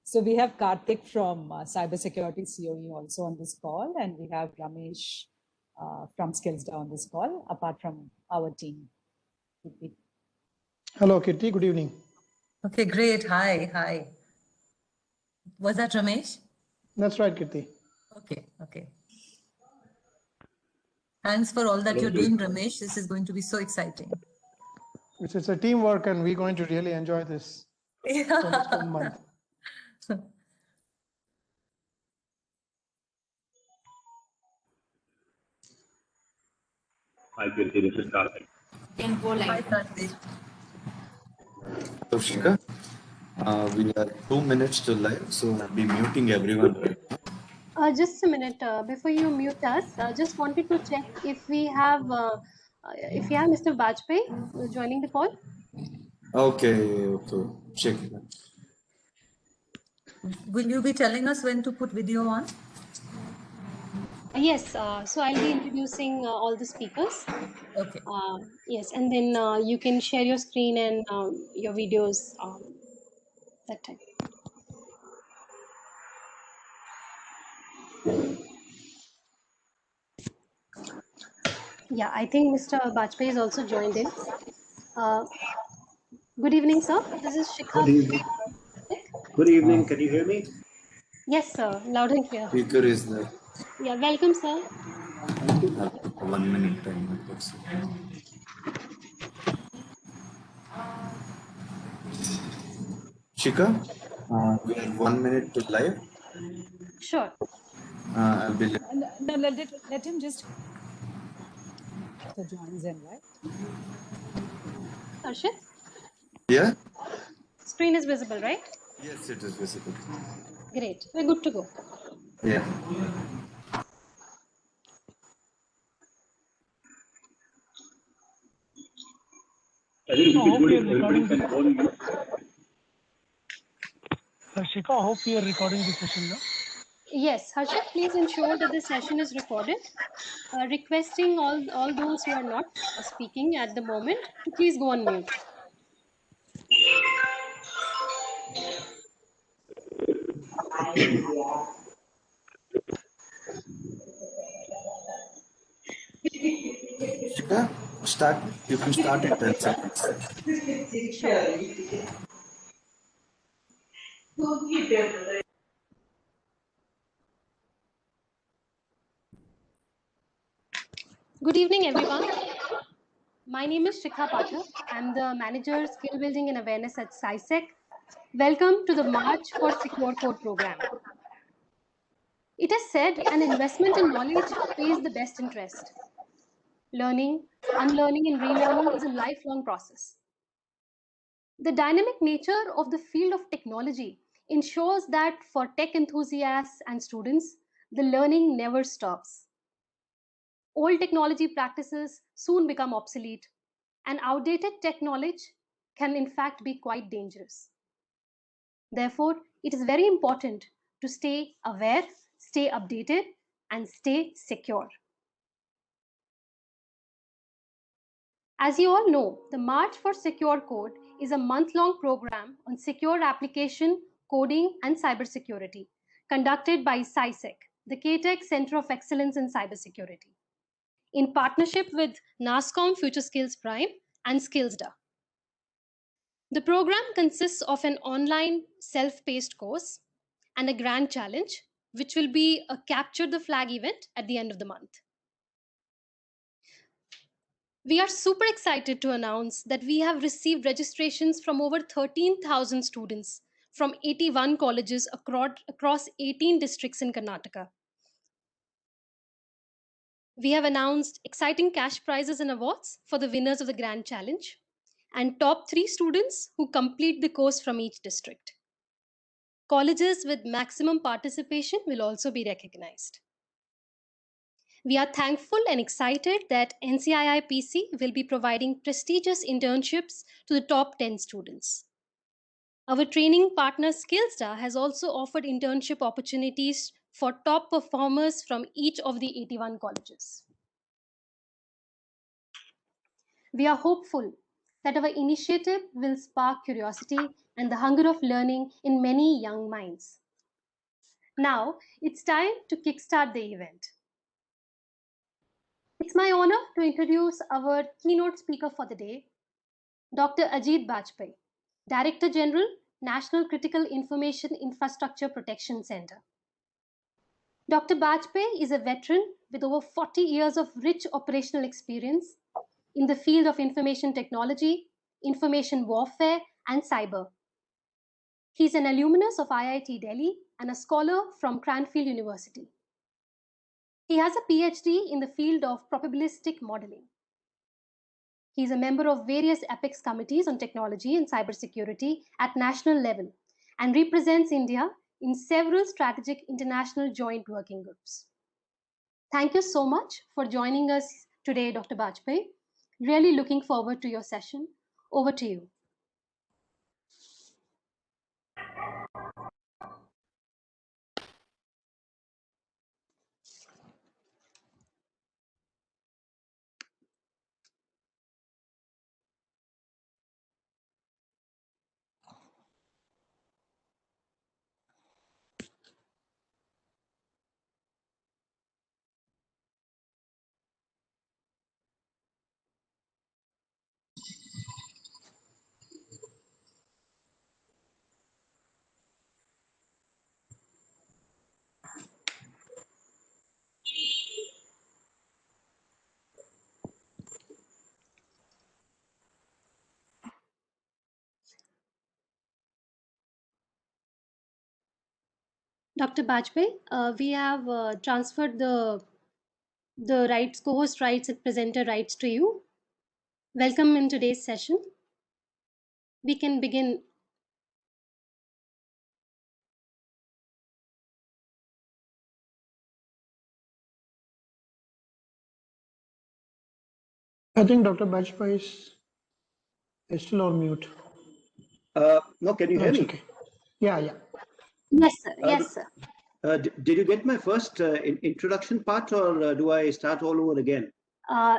So we have Karthik from Cybersecurity COE also on this call, and we have Ramesh from Skillsda on this call, apart from our team. Hello, Kirti. Good evening. Okay, great. Hi. Was that Ramesh? That's right, Kirti. Okay. Thanks for all that you're doing, Ramesh. This is going to be so exciting. It's a teamwork, and we're going to really enjoy this for the next 1 month. Hi, Kirti. This is Karthik. Hi, Karthik. So, Shika, we are 2 minutes to live, so I'll be muting everyone right now. Just a minute. Before you mute us, just wanted to check if we have Mr. Bajpai joining the call. Okay. Check. Will you be telling us when to put video on? Yes. So I'll be introducing all the speakers. Okay. Yes, and then you can share your screen and your videos that time. Yeah, I think Mr. Bajpai is also joined in. Good evening, sir. This is Shikha. Good evening. Good evening. Can you hear me? Yes, sir. Loud and clear. Speaker is there. Yeah, welcome, sir. 1 minute time. Shika, we have 1 minute to live. Sure. I'll be. No, let him just joins in, right? Harshit? Yeah? Screen is visible, right? Yes, it is visible. Great. We're good to go. Yeah. I think we should do it. Everybody can go on mute. Shika, I hope you are recording the session now. Yes, Harshit, please ensure that the session is recorded. Requesting all those who are not speaking at the moment to please go on mute. Shika, start. You can start in 10 seconds. Good evening, everyone. My name is Shikha Pathak. I'm the Manager, Skill Building and Awareness at SciSec. Welcome to the March for Secure Code program. It is said an investment in knowledge pays the best interest. Learning, unlearning, and relearning is a lifelong process. The dynamic nature of the field of technology ensures that for tech enthusiasts and students, the learning never stops. Old technology practices soon become obsolete, and outdated tech knowledge can in fact be quite dangerous. Therefore, it is very important to stay aware, stay updated, and stay secure. As you all know, the March for Secure Code is a month-long program on secure application, coding, and cybersecurity conducted by SciSec, the KTech Center of Excellence in Cybersecurity, in partnership with NASSCOM Future Skills Prime and Skillsda. The program consists of an online self-paced course and a grand challenge, which will be a capture the flag event at the end of the month. We are super excited to announce that we have received registrations from over 13,000 students from 81 colleges across 18 districts in Karnataka. We have announced exciting cash prizes and awards for the winners of the Grand Challenge and top 3 students who complete the course from each district. Colleges with maximum participation will also be recognized. We are thankful and excited that NCII PC will be providing prestigious internships to the top 10 students. Our training partner Skillsda has also offered internship opportunities for top performers from each of the 81 colleges. We are hopeful that our initiative will spark curiosity and the hunger of learning in many young minds. Now, it's time to kickstart the event. It's my honor to introduce our keynote speaker for the day, Dr. Ajit Bajpai, Director General, National Critical Information Infrastructure Protection Center. Dr. Bajpai is a veteran with over 40 years of rich operational experience in the field of information technology, information warfare, and cyber. He's an alumnus of IIT Delhi and a scholar from Cranfield University. He has a PhD in the field of probabilistic modeling. He's a member of various apex committees on technology and cybersecurity at national level and represents India in several strategic international joint working groups. Thank you so much for joining us today, Dr. Bajpai. Really looking forward to your session. Over to you. Dr. Bajpai, we have transferred the rights, co-host rights and presenter rights to you. Welcome in today's session. We can begin. I think Dr. Bajpai is still on mute. No, can you No, hear it's me? okay. Yeah. Yes, sir. Yes, sir. Did you get my first introduction part, or do I start all over again?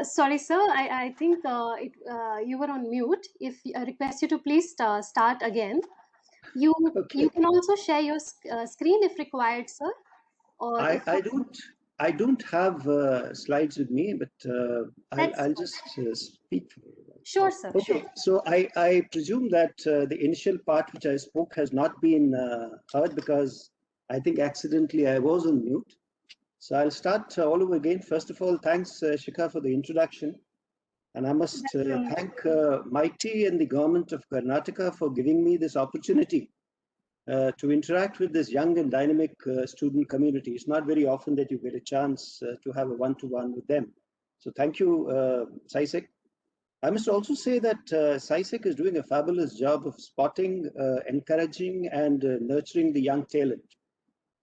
Sorry, sir. I think you were on mute. If I request you to please start again. You can also share your screen if required, sir. Or I don't have slides with me, but I'll just speak. Sure, sir. Okay, sure. so I presume that the initial part which I spoke has not been heard because I think accidentally I was on mute. So I'll start all over again. First of all, thanks Shikha for the introduction. And I must thank MITI and the government of Karnataka for giving me this opportunity to interact with this young and dynamic student community. It's not very often that you get a chance to have a one-to-one with them. So thank you, SciSec. I must also say that SciSec is doing a fabulous job of spotting, encouraging, and nurturing the young talent.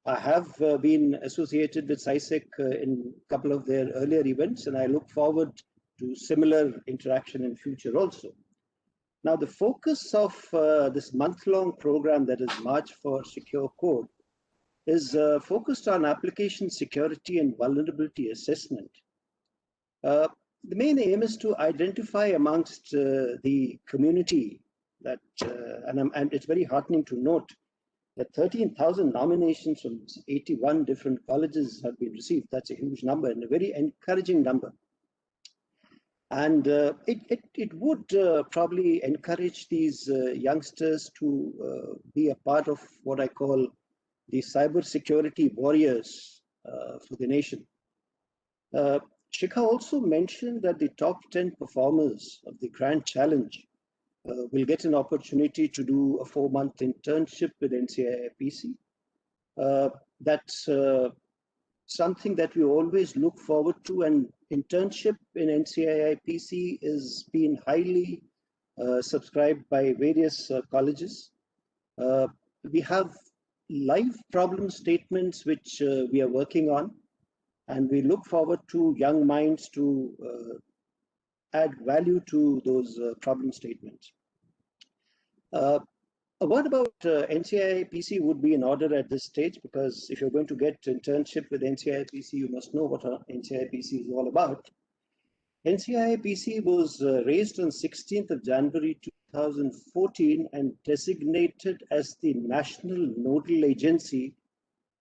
I have been associated with SciSec in a couple of their earlier events, and I look forward to similar interaction in future also. Now, the focus of this month-long program that is March for Secure Code is focused on application security and vulnerability assessment. The main aim is to identify amongst the community that, and it's very heartening to note that 13,000 nominations from 81 different colleges have been received. That's a huge number and a very encouraging number. And it would probably encourage these youngsters to be a part of what I call the cybersecurity warriors for the nation. Shikha also mentioned that the top 10 performers of the Grand Challenge will get an opportunity to do a 4-month internship with NCII PC. That's something that we always look forward to, and internship in NCII PC is being highly subscribed by various colleges. We have live problem statements which we are working on, and we look forward to young minds to add value to those problem statements. A word about NCIPC would be in order at this stage, because if you're going to get internship with NCIPC, you must know what NCIPC is all about. NCIPC was raised on 16th of January 2014 and designated as the National Nodal Agency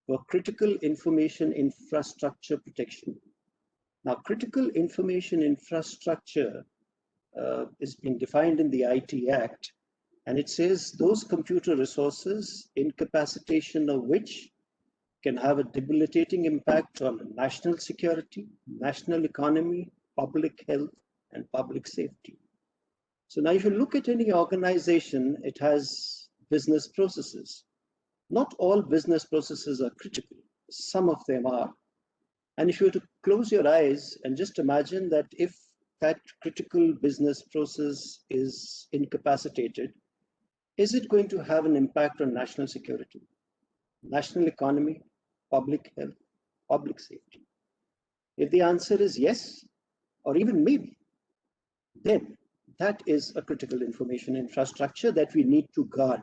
for Critical Information Infrastructure Protection. Now, critical information infrastructure is being defined in the IT Act, and it says those computer resources, incapacitation of which can have a debilitating impact on national security, national economy, public health, and public safety. So now if you look at any organization, it has business processes. Not all business processes are critical. Some of them are. And if you were to close your eyes and just imagine that if that critical business process is incapacitated, is it going to have an impact on national security, national economy, public health, public safety? If the answer is yes, or even maybe, then that is a critical information infrastructure that we need to guard.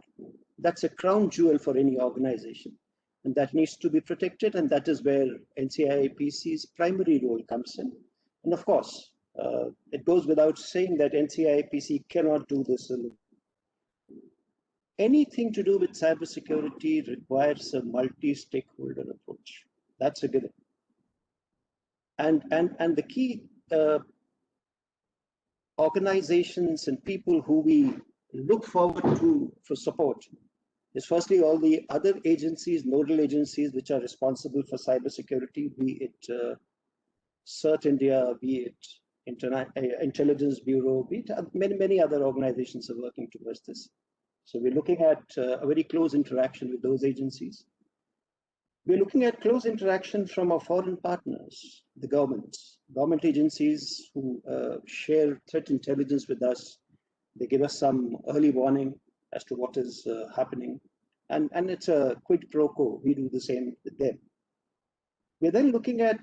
That's a crown jewel for any organization, and that needs to be protected, and that is where NCIPC's primary role comes in. And of course, it goes without saying that NCIPC cannot do this alone. Anything to do with cybersecurity requires a multi-stakeholder approach. That's a given. And the key organizations and people who we look forward to for support is firstly all the other agencies, nodal agencies, which are responsible for cybersecurity, be it CERT India, be it Intelligence Bureau, be it many other organizations are working towards this. So we're looking at a very close interaction with those agencies. We're looking at close interaction from our foreign partners, the government agencies who share threat intelligence with us. They give us some early warning as to what is happening. And it's a quid pro quo. We do the same with them. We're then looking at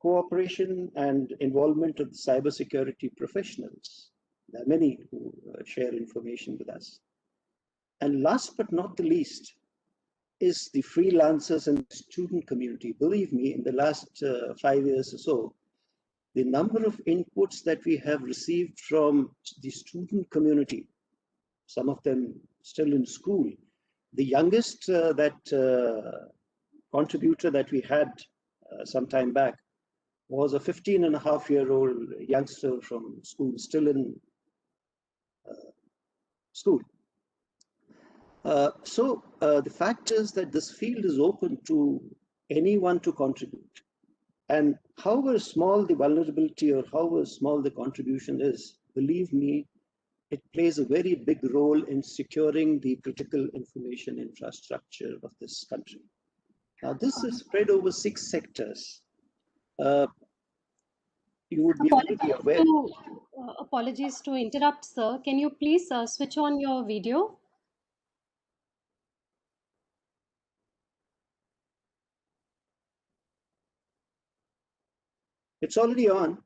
cooperation and involvement of the cybersecurity professionals. There are many who share information with us. And last but not the least is the freelancers and student community. Believe me, in the last 5 years or so, the number of inputs that we have received from the student community, some of them still in school. The youngest contributor that we had some time back was a 15-and-a-half-year-old youngster from school, still in school. So the fact is that this field is open to anyone to contribute. And however small the vulnerability or however small the contribution is, believe me, it plays a very big role in securing the critical information infrastructure of this country. Now, this is spread over 6 sectors. You would be already aware. Apologies to interrupt, sir. Can you please switch on your video? It's already on.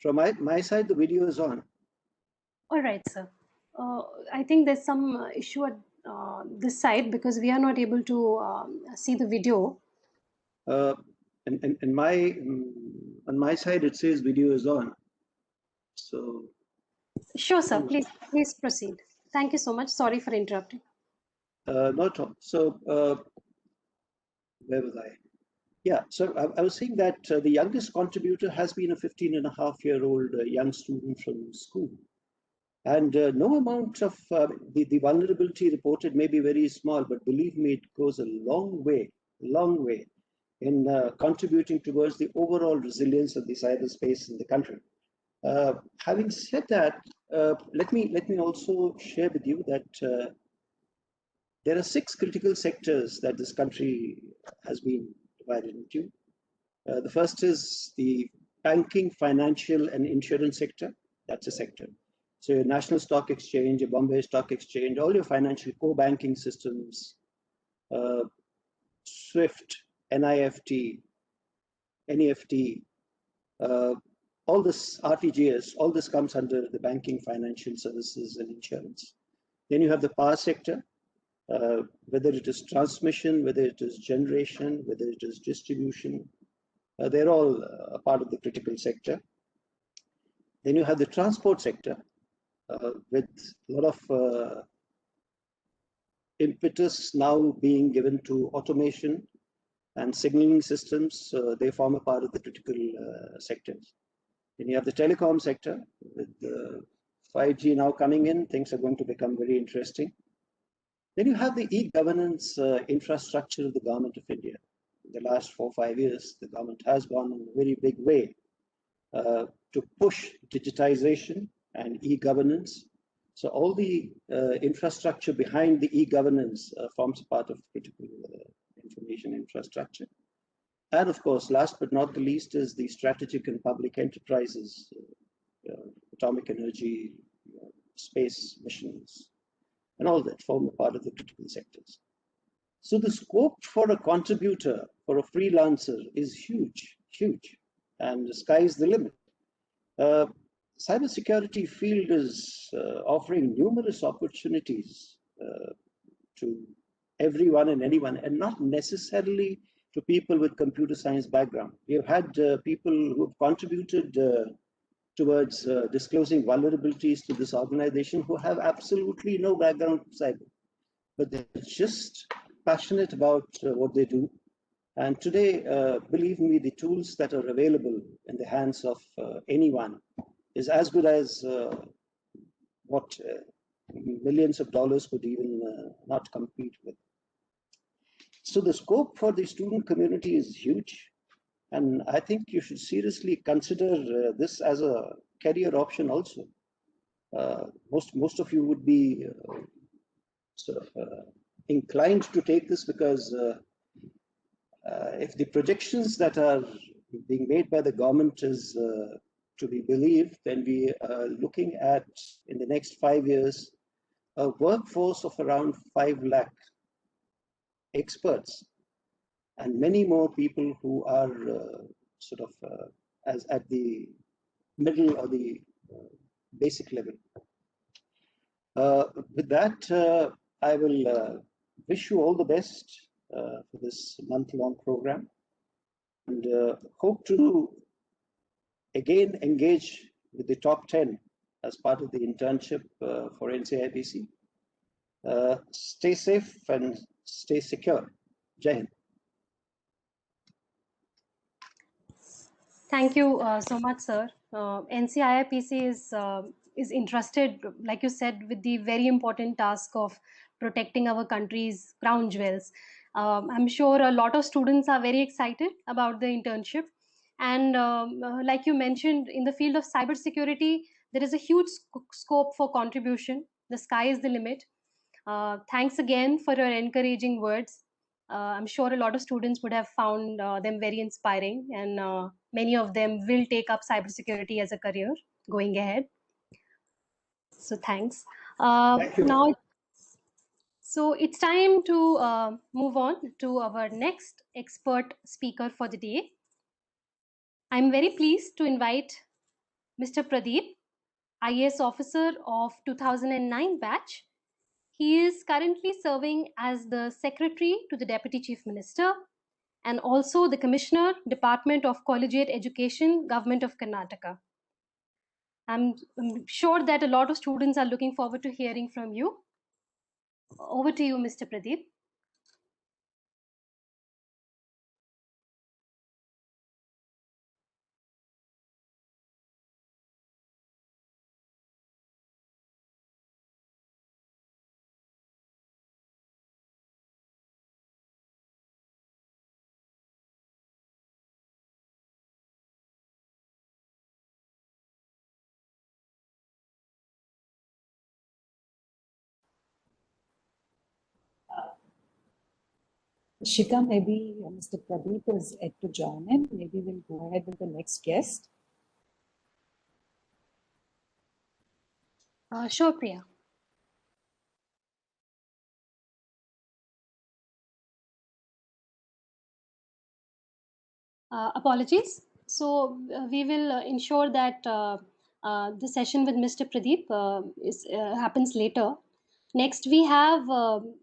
From my side, the video is on. All right, sir. I think there's some issue at this side because we are not able to see the video. On my side, it says video is on. So. Sure, sir. Please proceed. Thank you so much. Sorry for interrupting. Not all. So where was I? Yeah, so I was saying that the youngest contributor has been a 15-and-a-half-year-old young student from school. And no amount of the vulnerability reported may be very small, but believe me, it goes a long way in contributing towards the overall resilience of the cyberspace in the country. Having said that, let me also share with you that there are 6 critical sectors that this country has been divided into. The first is the banking, financial, and insurance sector. That's a sector. So your National Stock Exchange, your Bombay Stock Exchange, all your financial core banking systems, SWIFT, NIFT, NEFT, all this RTGS, all this comes under the banking, financial services, and insurance. Then you have the power sector, whether it is transmission, whether it is generation, whether it is distribution, they're all a part of the critical sector. Then you have the transport sector with a lot of impetus now being given to automation and signaling systems. They form a part of the critical sectors. Then you have the telecom sector with 5G now coming in, things are going to become very interesting. Then you have the e-governance infrastructure of the Government of India. In the last 4 or 5 years, the government has gone in a very big way to push digitization and e-governance. So all the infrastructure behind the e-governance forms part of critical information infrastructure. And of course, last but not the least is the strategic and public enterprises, atomic energy, space missions, and all that form a part of the critical sectors. So the scope for a contributor, for a freelancer is huge, huge, and the sky is the limit. Cybersecurity field is offering numerous opportunities to everyone and anyone, and not necessarily to people with computer science background. We have had people who have contributed towards disclosing vulnerabilities to this organization who have absolutely no background in cyber, but they're just passionate about what they do. And today, believe me, the tools that are available in the hands of anyone is as good as what millions of dollars could even not compete with. So the scope for the student community is huge. And I think you should seriously consider this as a career option also. Most of you would be inclined to take this because if the projections that are being made by the government is to be believed, then we are looking at, in the next 5 years, a workforce of around 5 lakh experts and many more people who are as at the middle or the basic level. With that, I will wish you all the best for this month-long program, and hope to again engage with the top 10 as part of the internship for NCIPC. Stay safe and stay secure. Jai Hind. Thank you so much, sir. NCIPC is entrusted, like you said, with the very important task of protecting our country's crown jewels. I'm sure a lot of students are very excited about the internship. And like you mentioned, in the field of cybersecurity, there is a huge scope for contribution. The sky is the limit. Thanks again for your encouraging words. I'm sure a lot of students would have found them very inspiring, and many of them will take up cybersecurity as a career going ahead. So thanks. Thank you. Now, so it's time to move on to our next expert speaker for the day. I'm very pleased to invite Mr. Pradeep, IAS officer of 2009 batch. He is currently serving as the Secretary to the Deputy Chief Minister and also the Commissioner, Department of Collegiate Education, Government of Karnataka. I'm sure that a lot of students are looking forward to hearing from you. Over to you, Mr. Pradeep. Shika, maybe Mr. Pradeep is yet to join in. Maybe we'll go ahead with the next guest. Sure, Priya. Apologies. So we will ensure that the session with Mr. Pradeep happens later. Next, we have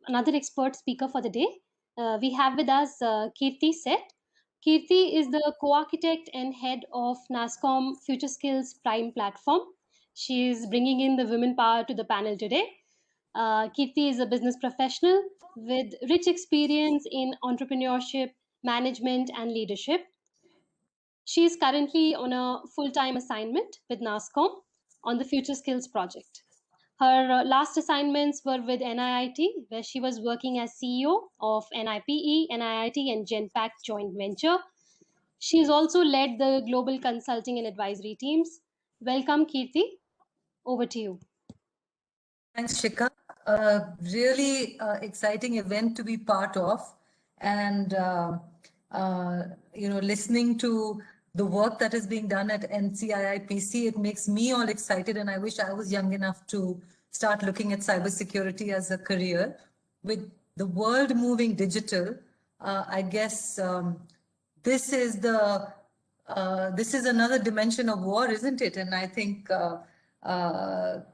another expert speaker for the day. We have with us Kirti Seth. Kirti is the co-architect and head of NASSCOM Future Skills Prime platform. She is bringing in the women power to the panel today. Kirti is a business professional with rich experience in entrepreneurship, management, and leadership. She is currently on a full-time assignment with NASSCOM on the Future Skills project. Her last assignments were with NIIT, where she was working as CEO of NIPE, NIIT, and GenPact joint venture. She has also led the global consulting and advisory teams. Welcome, Kirti. Over to you. Thanks, Shikha. Really exciting event to be part of, and listening to the work that is being done at NCIIPC, it makes me all excited, and I wish I was young enough to start looking at cybersecurity as a career. With the world moving digital, I guess this is another dimension of war, isn't it? And I think the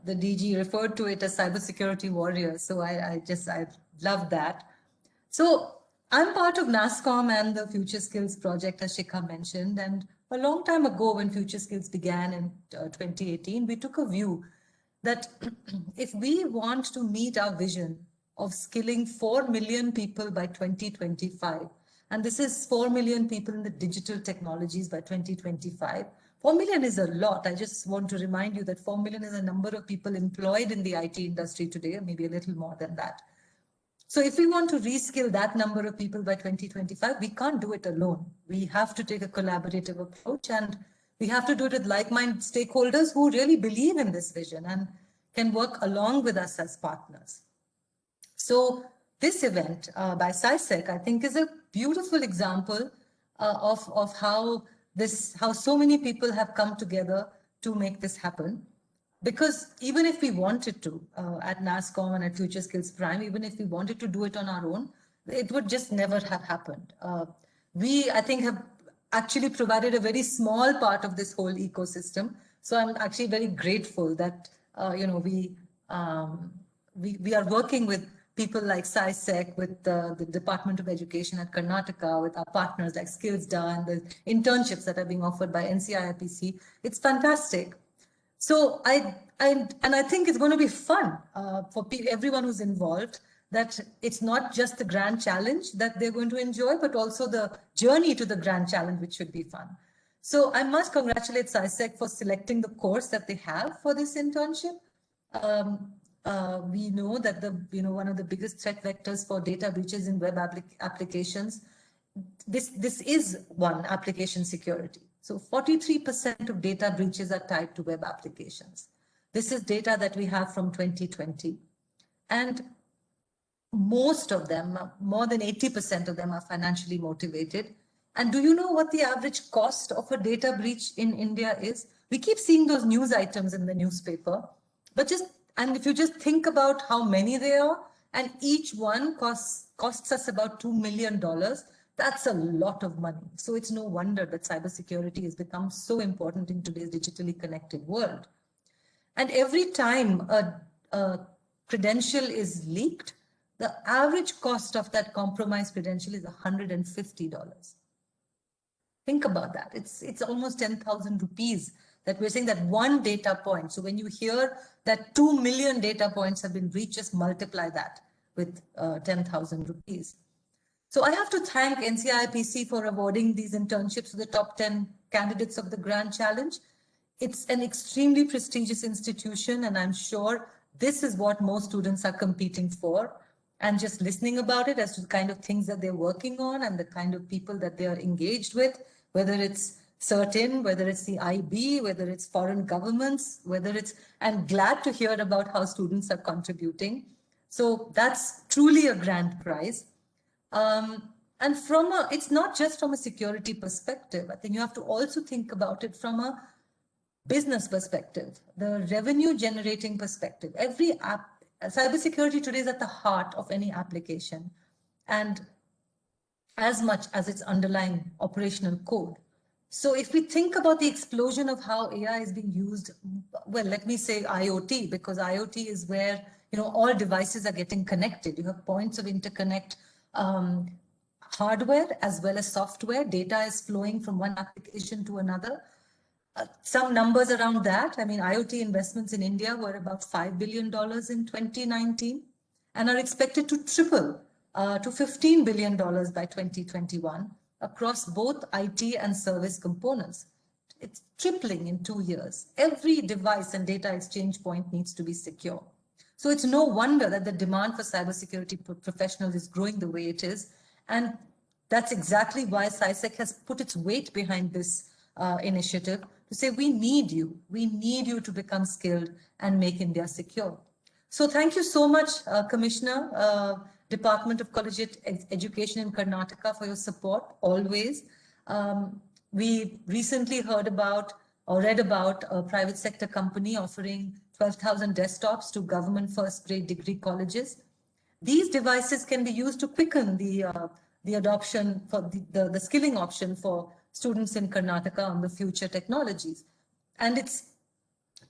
DG referred to it as cybersecurity warrior. So I love that. So I'm part of NASSCOM and the Future Skills project, as Shikha mentioned. And a long time ago, when Future Skills began in 2018, we took a view that if we want to meet our vision of skilling 4 million people by 2025, and this is 4 million people in the digital technologies by 2025, 4 million is a lot. I just want to remind you that 4 million is a number of people employed in the IT industry today, maybe a little more than that. So if we want to reskill that number of people by 2025, we can't do it alone. We have to take a collaborative approach, and we have to do it with like-minded stakeholders who really believe in this vision and can work along with us as partners. So this event by SciSec, I think, is a beautiful example of how so many people have come together to make this happen. Because even if we wanted to, at NASSCOM and at Future Skills Prime, even if we wanted to do it on our own, it would just never have happened. We, I think, have actually provided a very small part of this whole ecosystem. So I'm actually very grateful that we are working with people like SciSec, with the Department of Education at Karnataka, with our partners like SkillsDA and the internships that are being offered by NCIIPC. It's fantastic. So I think it's going to be fun for everyone who's involved, that it's not just the grand challenge that they're going to enjoy, but also the journey to the grand challenge, which should be fun. So I must congratulate SciSec for selecting the course that they have for this internship. We know that one of the biggest threat vectors for data breaches in web applications, this is one, application security. So 43% of data breaches are tied to web applications. This is data that we have from 2020. And most of them, more than 80% of them, are financially motivated. And do you know what the average cost of a data breach in India is? We keep seeing those news items in the newspaper, but if you just think about how many there are, and each one costs us about $2 million, that's a lot of money. So it's no wonder that cybersecurity has become so important in today's digitally connected world. And every time a credential is leaked, the average cost of that compromised credential is $150. Think about that. It's almost 10,000 rupees that we're saying that one data point. So when you hear that 2 million data points have been breached, just multiply that with 10,000 rupees. So I have to thank NCIIPC for awarding these internships to the top 10 candidates of the Grand Challenge. It's an extremely prestigious institution, and I'm sure this is what most students are competing for. And just listening about it as to the kind of things that they're working on and the kind of people that they are engaged with, whether it's CERT-In, whether it's the IB, whether it's foreign governments, I'm glad to hear about how students are contributing. So that's truly a grand prize. And it's not just from a security perspective. I think you have to also think about it from a business perspective, the revenue generating perspective. Every app, cybersecurity today is at the heart of any application. And as much as its underlying operational code, So if we think about the explosion of how AI is being used, well, let me say IoT, because IoT is where, all devices are getting connected. You have points of interconnect, hardware as well as software. Data is flowing from one application to another. Some numbers around that. I mean, IoT investments in India were about $5 billion in 2019 and are expected to triple to $15 billion by 2021 across both IT and service components. It's tripling in 2 years. Every device and data exchange point needs to be secure. So it's no wonder that the demand for cybersecurity professionals is growing the way it is. And that's exactly why SciSec has put its weight behind this initiative to say, we need you to become skilled and make India secure. So thank you so much, Commissioner, Department of Collegiate Education in Karnataka, for your support always. We recently heard about or read about a private sector company offering 12,000 desktops to government first grade degree colleges. These devices can be used to quicken the adoption for the skilling option for students in Karnataka on the future technologies. And it's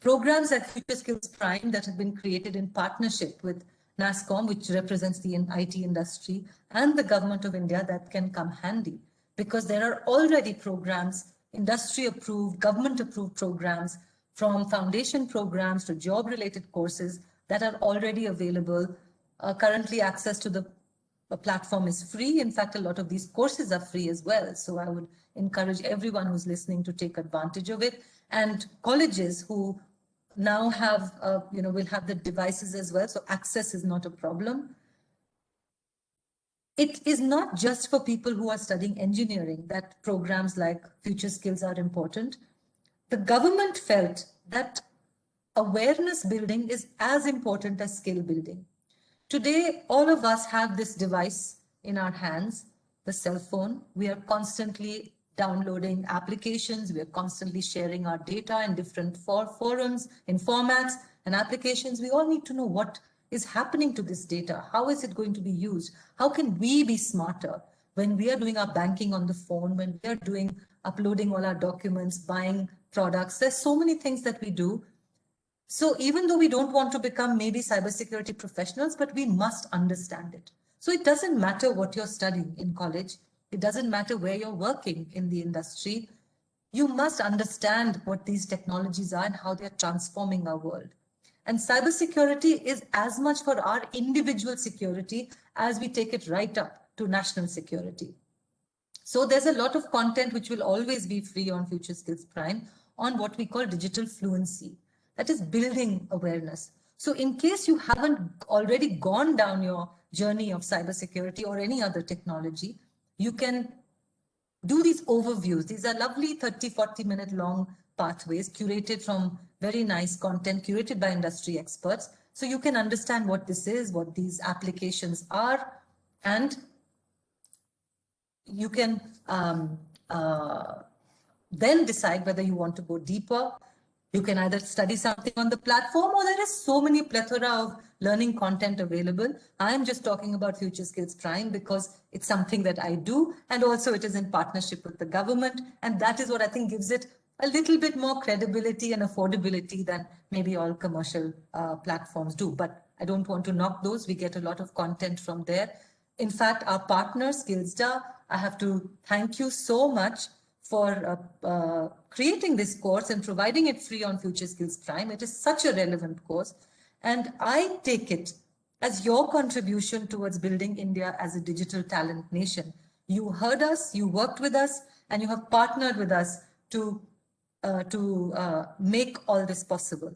programs like Future Skills Prime that have been created in partnership with NASSCOM, which represents the IT industry, and the Government of India that can come handy, because there are already programs, industry approved, government approved programs, from foundation programs to job related courses that are already available. Currently access to the platform is free. In fact, a lot of these courses are free as well. So I would encourage everyone who's listening to take advantage of it. And colleges who now have, will have the devices as well. So access is not a problem. It is not just for people who are studying engineering that programs like Future Skills are important. The government felt that awareness building is as important as skill building. Today, all of us have this device in our hands, the cell phone. We are constantly downloading applications. We are constantly sharing our data in different forums, in formats and applications. We all need to know what is happening to this data. How is it going to be used? How can we be smarter when we are doing our banking on the phone, when we are uploading all our documents, buying products? There's so many things that we do. So even though we don't want to become maybe cybersecurity professionals, but we must understand it. So it doesn't matter what you're studying in college. It doesn't matter where you're working in the industry. You must understand what these technologies are and how they're transforming our world. And cybersecurity is as much for our individual security as we take it right up to national security. So there's a lot of content which will always be free on Future Skills Prime on what we call digital fluency. That is building awareness. So in case you haven't already gone down your journey of cybersecurity or any other technology, you can do these overviews. These are lovely 30, 40-minute long pathways curated from very nice content, curated by industry experts. So you can understand what this is, what these applications are, and you can then decide whether you want to go deeper. You can either study something on the platform, or there is so many plethora of learning content available. I am just talking about Future Skills Prime because it's something that I do, and also it is in partnership with the government. And that is what I think gives it a little bit more credibility and affordability than maybe all commercial platforms do. But I don't want to knock those. We get a lot of content from there. In fact, our partner, Skillsda, I have to thank you so much for creating this course and providing it free on Future Skills Prime. It is such a relevant course. And I take it as your contribution towards building India as a digital talent nation. You heard us, you worked with us, and you have partnered with us to make all this possible.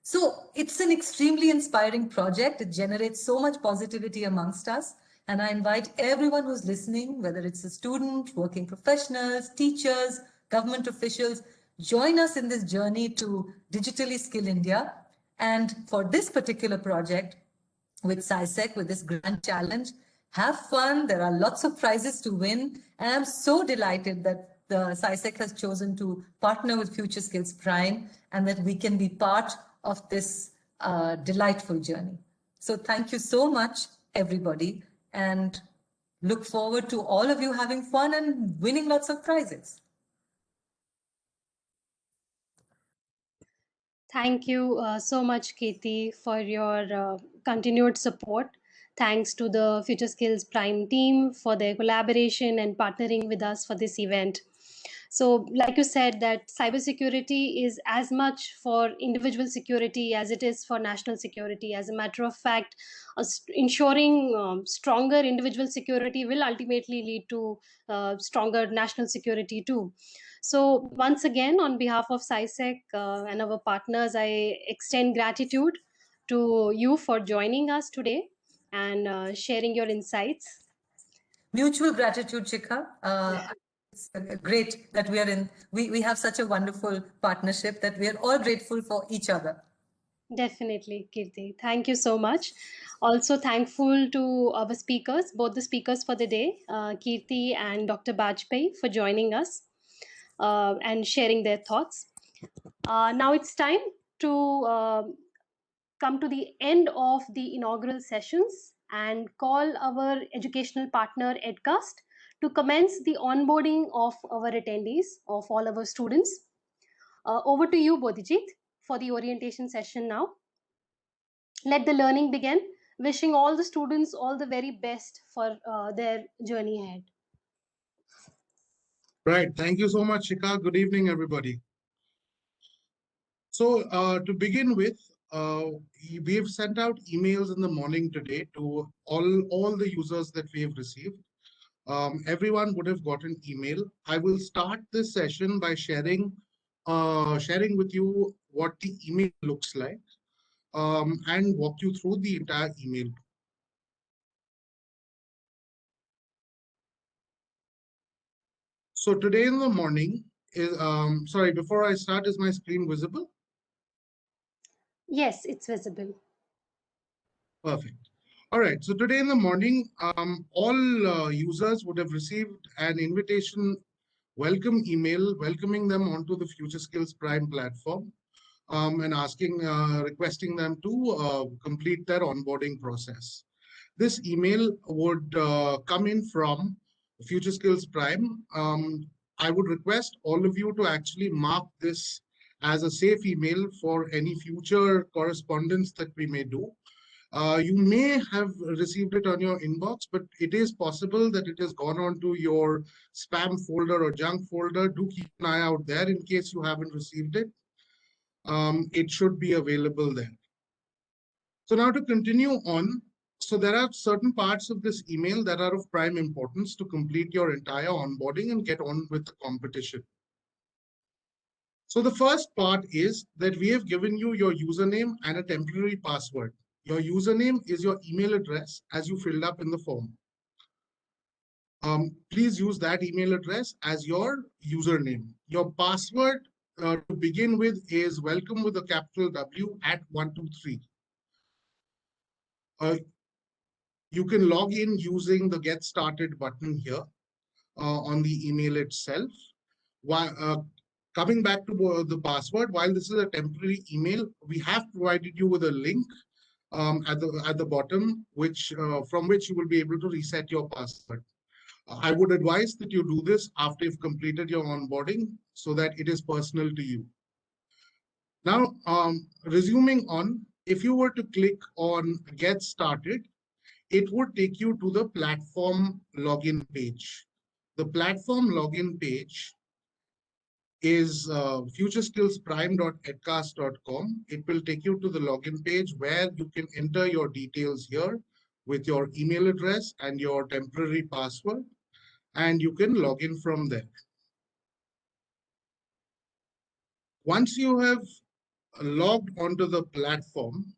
So it's an extremely inspiring project. It generates so much positivity amongst us. And I invite everyone who's listening, whether it's a student, working professionals, teachers, government officials, join us in this journey to digitally skill India. And for this particular project with SciSec, with this grand challenge, have fun. There are lots of prizes to win. And I'm so delighted that the SciSec has chosen to partner with Future Skills Prime and that we can be part of this delightful journey. So thank you so much, everybody. And look forward to all of you having fun and winning lots of prizes. Thank you so much, Kirti, for your continued support. Thanks to the Future Skills Prime team for their collaboration and partnering with us for this event. So, like you said, that cybersecurity is as much for individual security as it is for national security. As a matter of fact, ensuring stronger individual security will ultimately lead to stronger national security too. So once again, on behalf of SciSec and our partners, I extend gratitude to you for joining us today and sharing your insights. Mutual gratitude, Shikha. It's great that we have such a wonderful partnership that we are all grateful for each other. Definitely, Kirti. Thank you so much. Also thankful to our speakers, both the speakers for the day, Kirti and Dr. Bajpai, for joining us and sharing their thoughts. Now it's time to come to the end of the inaugural sessions and call our educational partner EdCast to commence the onboarding of our attendees, of all our students. Over to you, Bodhijit, for the orientation session now. Let the learning begin. Wishing all the students all the very best for their journey ahead. Right. Thank you so much, Shikha. Good evening, everybody. So to begin with, we have sent out emails in the morning today to all the users that we have received. Everyone would have got an email. I will start this session by sharing with you what the email looks like and walk you through the entire email. So today in the morning, sorry, before I start, is my screen visible? Yes, it's visible. Perfect. All right. So today in the morning, all users would have received an invitation welcome email welcoming them onto the Future Skills Prime platform and requesting them to complete their onboarding process. This email would come in from Future Skills Prime. I would request all of you to actually mark this as a safe email for any future correspondence that we may do. You may have received it on your inbox, but it is possible that it has gone on to your spam folder or junk folder. Do keep an eye out there in case you haven't received it. It should be available there. So now to continue on, so there are certain parts of this email that are of prime importance to complete your entire onboarding and get on with the competition. So the first part is that we have given you your username and a temporary password. Your username is your email address as you filled up in the form. Please use that email address as your username. Your password to begin with is welcome with a capital W at 123. You can log in using the Get Started button here on the email itself. Coming back to the password, while this is a temporary email, we have provided you with a link at the bottom, from which you will be able to reset your password. I would advise that you do this after you've completed your onboarding so that it is personal to you. Now, resuming on, if you were to click on Get Started, it would take you to the platform login page. The platform login page is futureskillsprime.edcast.com. It will take you to the login page where you can enter your details here with your email address and your temporary password, and you can log in from there. Once you have logged onto the platform,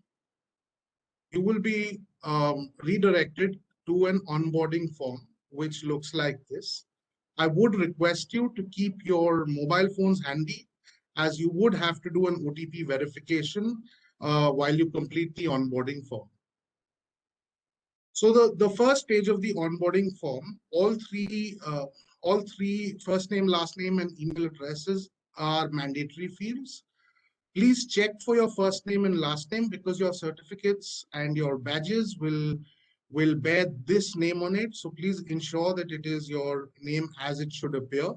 you will be redirected to an onboarding form, which looks like this. I would request you to keep your mobile phones handy, as you would have to do an OTP verification while you complete the onboarding form. So the first page of the onboarding form, all three first name, last name, and email addresses are mandatory fields. Please check for your first name and last name because your certificates and your badges will bear this name on it. So please ensure that it is your name as it should appear.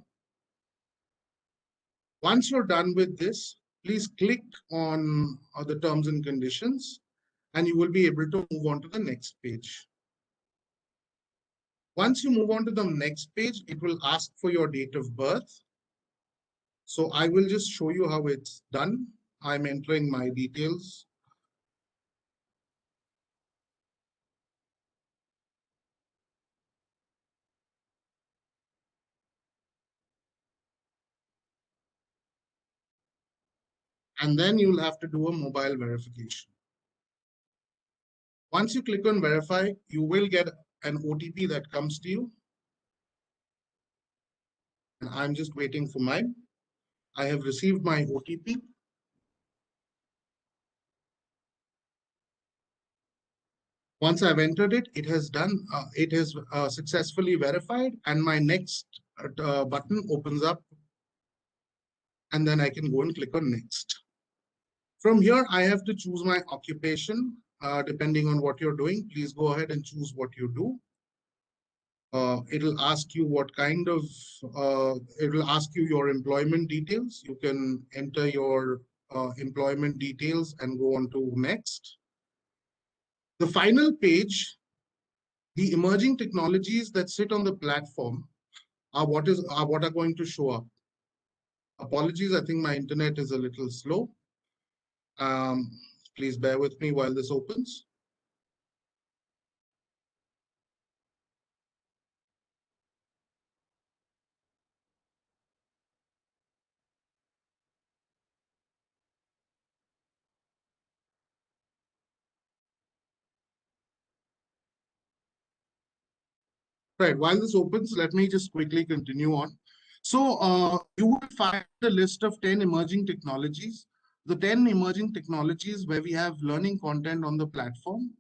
Once you're done with this, please click on the terms and conditions, and you will be able to move on to the next page. Once you move on to the next page, it will ask for your date of birth. So I will just show you how it's done. I'm entering my details. And then you'll have to do a mobile verification. Once you click on verify, you will get an OTP that comes to you. And I'm just waiting for mine. I have received my OTP. Once I've entered it, it has successfully verified, and my next button opens up, and then I can go and click on next. From here, I have to choose my occupation. Depending on what you're doing, please go ahead and choose what you do. It'll ask you what kind of, it'll ask you your employment details. You can enter your employment details and go on to next. The final page, the emerging technologies that sit on the platform are what are going to show up. Apologies, I think my internet is a little slow. Please bear with me while this opens. Right, while this opens, let me just quickly continue on. So you will find a list of 10 emerging technologies. The 10 emerging technologies where we have learning content on the platform.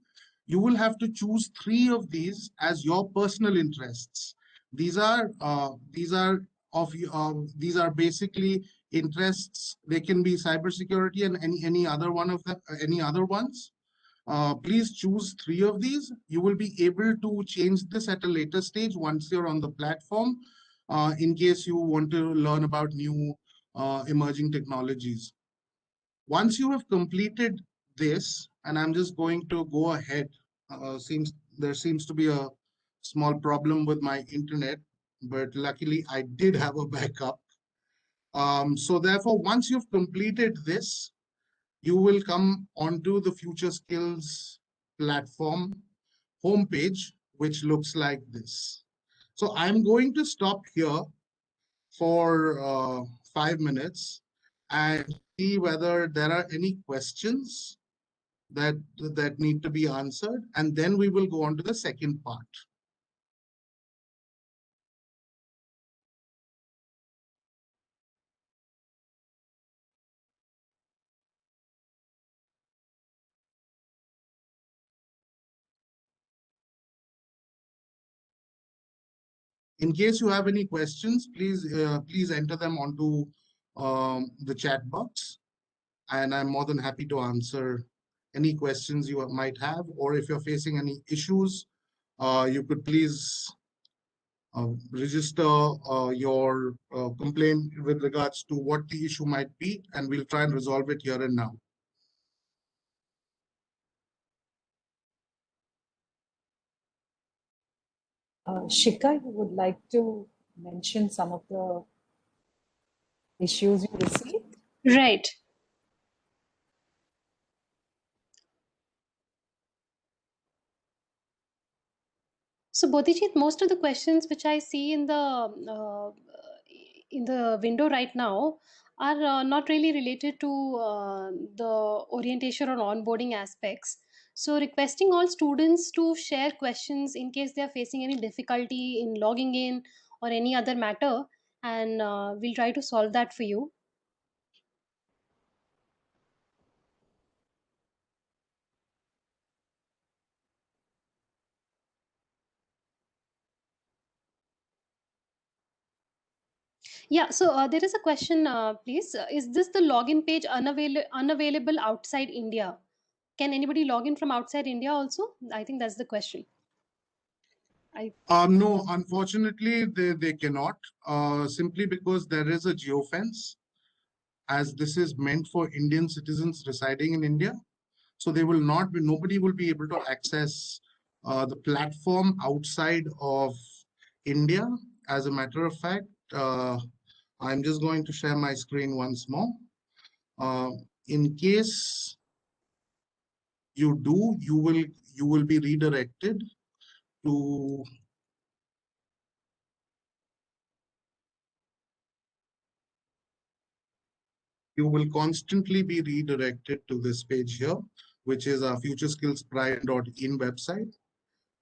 You will have to choose 3 of these as your personal interests. These are basically interests. They can be cybersecurity and any other one of them, any other ones. Please choose 3 of these. You will be able to change this at a later stage once you're on the platform, in case you want to learn about new emerging technologies. Once you have completed this, and I'm just going to go ahead, there seems to be a small problem with my internet, but luckily I did have a backup. So therefore, once you've completed this, you will come onto the Future Skills platform homepage, which looks like this. So I'm going to stop here for 5 minutes and see whether there are any questions that need to be answered, and then we will go on to the second part. In case you have any questions, please enter them onto the chat box, and I'm more than happy to answer any questions you might have, or if you're facing any issues, you could please register your complaint with regards to what the issue might be, and we'll try and resolve it here and now. Shikha, you would like to mention some of the issues you received? Right. So Bodhijit, most of the questions which I see in the window right now are not really related to the orientation or onboarding aspects. So requesting all students to share questions in case they are facing any difficulty in logging in or any other matter, and we'll try to solve that for you. Yeah, so there is a question, please. Is this the login page unavailable outside India? Can anybody log in from outside India also? I think that's the question. No, unfortunately, they cannot, simply because there is a geofence. as this is meant for Indian citizens residing in India. So they will not be, nobody will be able to access the platform outside of India. As a matter of fact, I'm just going to share my screen once more. In case you do, you will be redirected to you will constantly be redirected to this page here, which is our futureskillsprime.in website,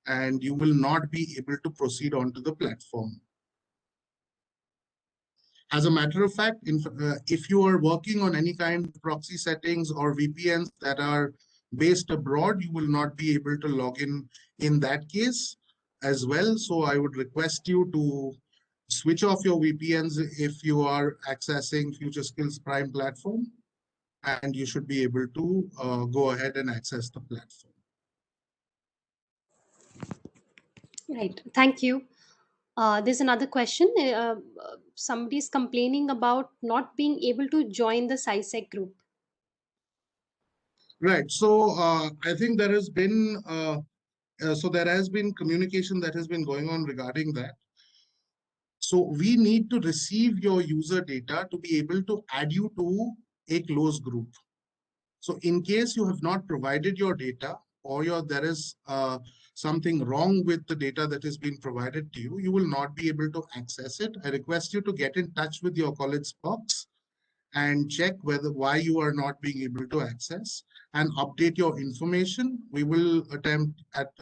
and you will not be able to proceed onto the platform. As a matter of fact, if you are working on any kind of proxy settings or VPNs that are based abroad, you will not be able to log in that case as well. So I would request you to switch off your VPNs if you are accessing Future Skills Prime platform, and you should be able to go ahead and access the platform. Right. Thank you. There's another question. Somebody's complaining about not being able to join the SciSec group. Right. So I think there has been communication that has been going on regarding that. So we need to receive your user data to be able to add you to a closed group. So in case you have not provided your data, or there is something wrong with the data that has been provided to you, you will not be able to access it. I request you to get in touch with your college box and check why you are not being able to access, and update your information. We will attempt at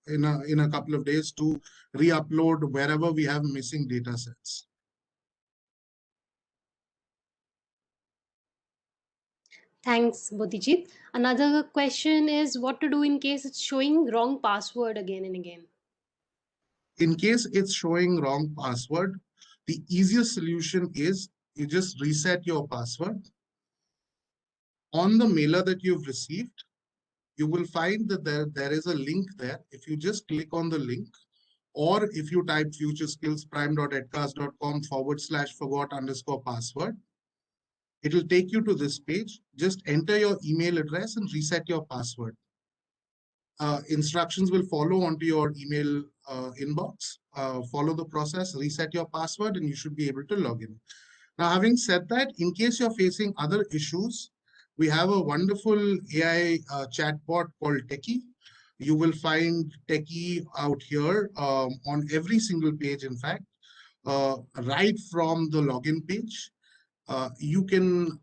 in a couple of days to re-upload wherever we have missing data sets. Thanks, Bodhijit. Another question is what to do in case it's showing wrong password again and again. In case it's showing wrong password, the easiest solution is you just reset your password. On the mailer that you've received, you will find that there is a link there. If you just click on the link, or if you type futureskillsprime.edcast.com/forgot_password, it will take you to this page. Just enter your email address and reset your password. Instructions will follow onto your email inbox. Follow the process, reset your password, and you should be able to log in. Now, having said that, in case you're facing other issues, we have a wonderful AI chatbot called Techie. You will find Techie out here on every single page, in fact, right from the login page. You can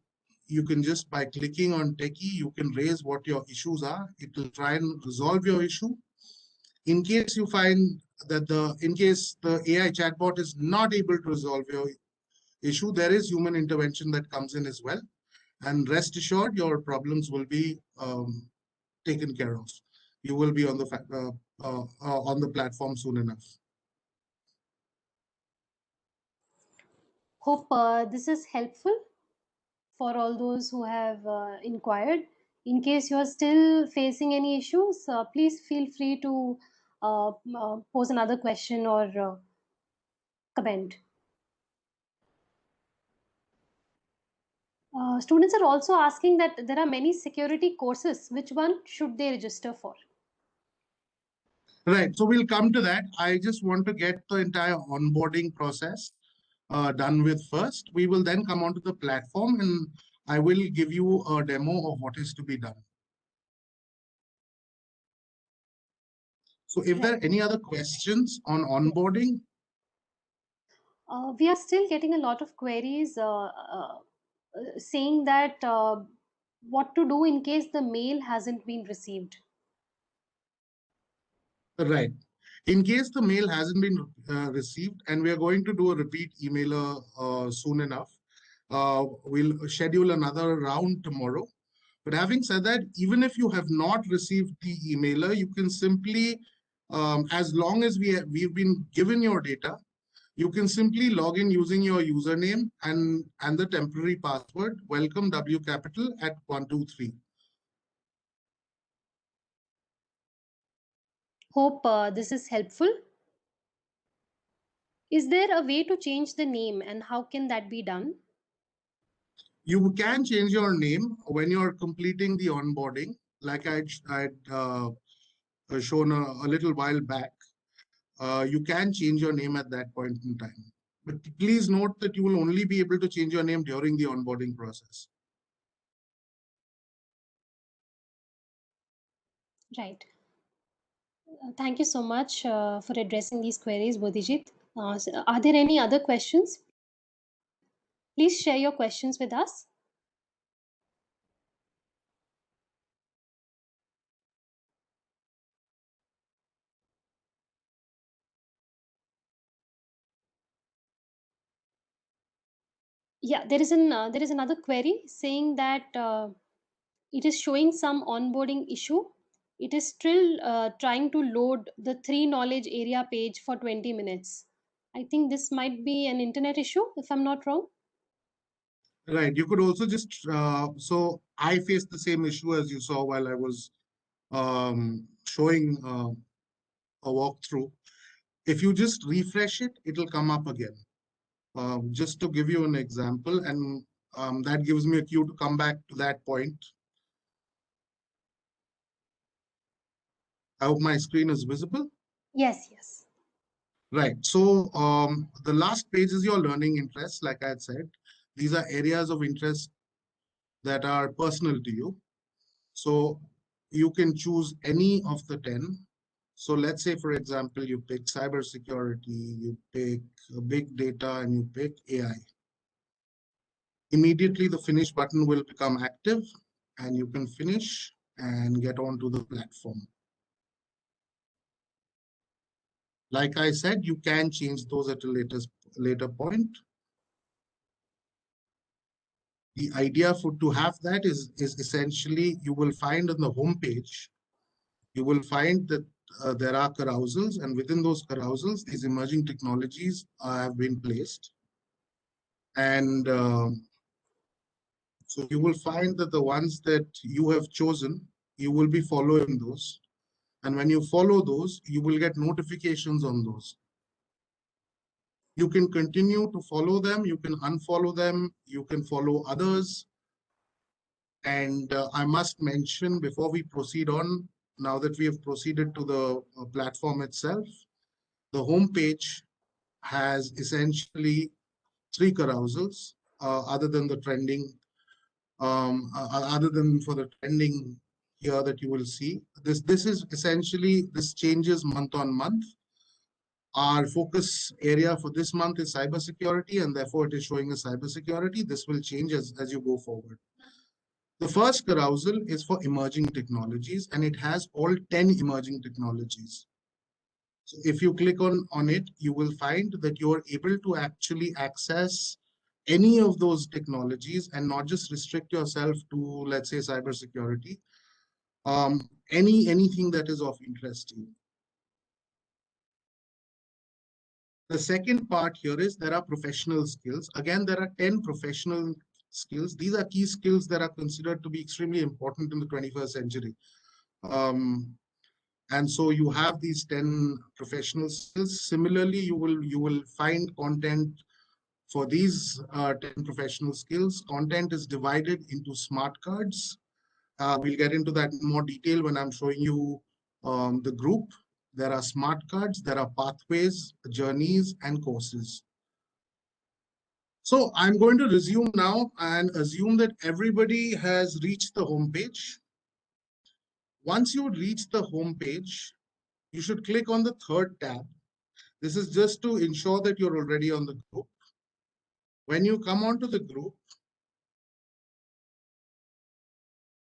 just, by clicking on Techie, you can raise what your issues are. It will try and resolve your issue. In case you find that in case the AI chatbot is not able to resolve your issue, there is human intervention that comes in as well. And rest assured, your problems will be taken care of. You will be on the platform soon enough. Hope this is helpful for all those who have inquired. In case you are still facing any issues, please feel free to pose another question or comment. Students are also asking that there are many security courses. Which one should they register for? Right. So we'll come to that. I just want to get the entire onboarding process done with first. We will then come onto the platform, and I will give you a demo of what is to be done. So if there are any other questions on onboarding? We are still getting a lot of queries saying that what to do in case the mail hasn't been received. Right. In case the mail hasn't been received, and we are going to do a repeat emailer soon enough, we'll schedule another round tomorrow. But having said that, even if you have not received the emailer, you can simply, as long as we've been given your data, you can simply log in using your username and the temporary password, welcome W capital at 123. Hope this is helpful. Is there a way to change the name, and how can that be done? You can change your name when you're completing the onboarding, like I'd shown a little while back. You can change your name at that point in time. But please note that you will only be able to change your name during the onboarding process. Right. Thank you so much for addressing these queries, Bodhijit. Are there any other questions? Please share your questions with us. Yeah, there is another query saying that it is showing some onboarding issue. It is still trying to load the 3 knowledge area page for 20 minutes. I think this might be an internet issue, if I'm not wrong. Right. You could also just, so I faced the same issue as you saw while I was showing a walkthrough. If you just refresh it, it'll come up again. Just to give you an example, and that gives me a cue to come back to that point. I hope my screen is visible. Yes, yes. Right. So the last page is your learning interests, like I had said. These are areas of interest that are personal to you. So you can choose any of the 10. So let's say, for example, you pick cybersecurity, you pick big data, and you pick AI. Immediately, the finish button will become active, and you can finish and get onto the platform. Like I said, you can change those at a later point. The idea to have that is essentially, you will find on the home page, you will find that there are carousels, and within those carousels, these emerging technologies have been placed. And so you will find that the ones that you have chosen, you will be following those. And when you follow those, you will get notifications on those. You can continue to follow them, you can unfollow them, you can follow others. And I must mention before we proceed on, now that we have proceeded to the platform itself, the home page has essentially 3 carousels, other than the trending, other than for the trending here that you will see. This is essentially, this changes month on month. Our focus area for this month is cybersecurity, and therefore it is showing us cybersecurity. This will change as you go forward. The first carousel is for emerging technologies, and it has all 10 emerging technologies. So if you click on it, you will find that you're able to actually access any of those technologies and not just restrict yourself to, let's say, cybersecurity, anything that is of interest to you. The second part here is there are professional skills. Again, there are 10 professional skills. These are key skills that are considered to be extremely important in the 21st century. And so you have these 10 professional skills. Similarly, you will find content for these 10 professional skills. Content is divided into smart cards. We'll get into that in more detail when I'm showing you the group. There are smart cards, there are pathways, journeys, and courses. So I'm going to resume now and assume that everybody has reached the home page. Once you reach the home page, you should click on the 3rd tab. This is just to ensure that you're already on the group. When you come onto the group,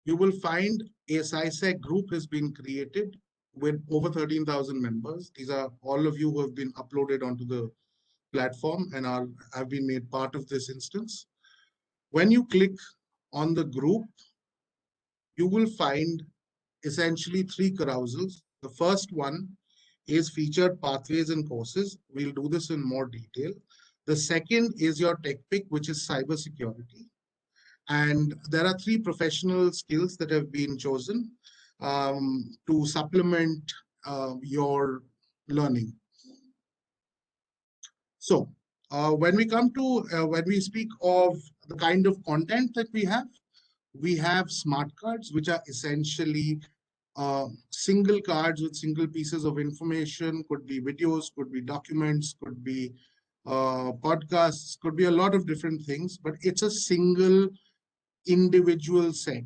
you will find a SciSec group has been created with over 13,000 members. These are all of you who have been uploaded onto the platform and have been made part of this instance. When you click on the group, you will find essentially 3 carousels. The first one is featured pathways and courses. We'll do this in more detail. The second is your tech pick, which is cybersecurity. And there are 3 professional skills that have been chosen to supplement your learning. So When we speak of the kind of content that we have smart cards, which are essentially single cards with single pieces of information, could be videos, could be documents, could be podcasts, could be a lot of different things, but it's a single individual set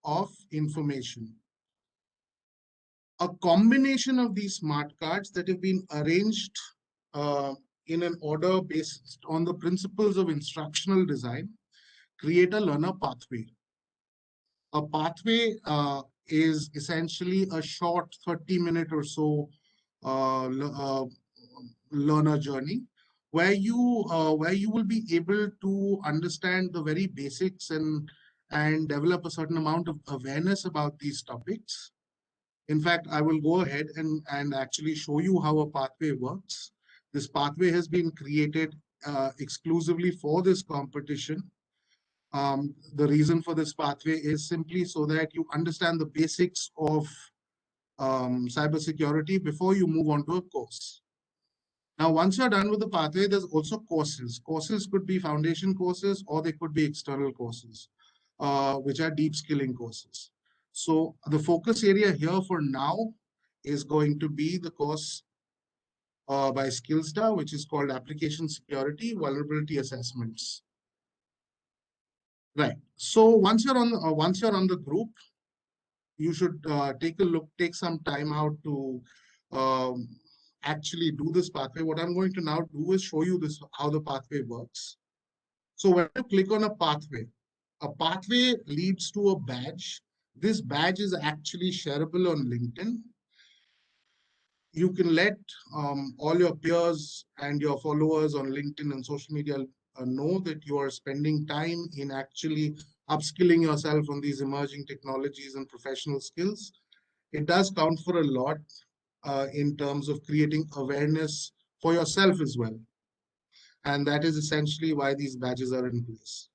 of information. A combination of these smart cards that have been arranged in an order based on the principles of instructional design create a learner pathway. A pathway is essentially a short 30-minute or so learner journey where you will be able to understand the very basics and develop a certain amount of awareness about these topics. In fact, I will go ahead and actually show you how a pathway works. This pathway has been created exclusively for this competition. The reason for this pathway is simply so that you understand the basics of cybersecurity before you move on to a course. Now, once you're done with the pathway, there's also courses. Courses could be foundation courses or they could be external courses, which are deep skilling courses. So the focus area here for now is going to be the course by Skillstar, which is called Application Security Vulnerability Assessments. Right. So once you're on the group, you should take some time out to actually do this pathway. What I'm going to now do is show you how the pathway works. So when you click on a pathway leads to a badge. This badge is actually shareable on LinkedIn. You can let all your peers and your followers on LinkedIn and social media know that you are spending time in actually upskilling yourself on these emerging technologies and professional skills. It does count for a lot in terms of creating awareness for yourself as well. And that is essentially why these badges are in place.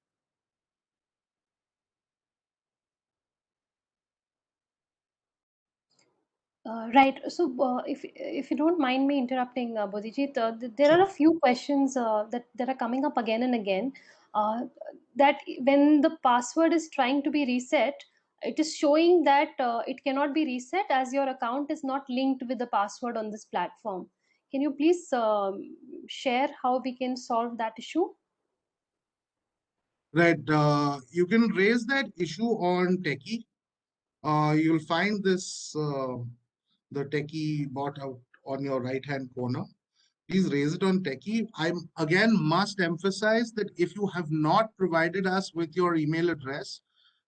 Right. So, if you don't mind me interrupting, Bodhijit, there are a few questions that are coming up again and again. That when the password is trying to be reset, it is showing that it cannot be reset as your account is not linked with the password on this platform. Can you please share how we can solve that issue? Right. You can raise that issue on Techie. You'll find this the Techie bot out on your right-hand corner. Please raise it on Techie. I again must emphasize that if you have not provided us with your email address,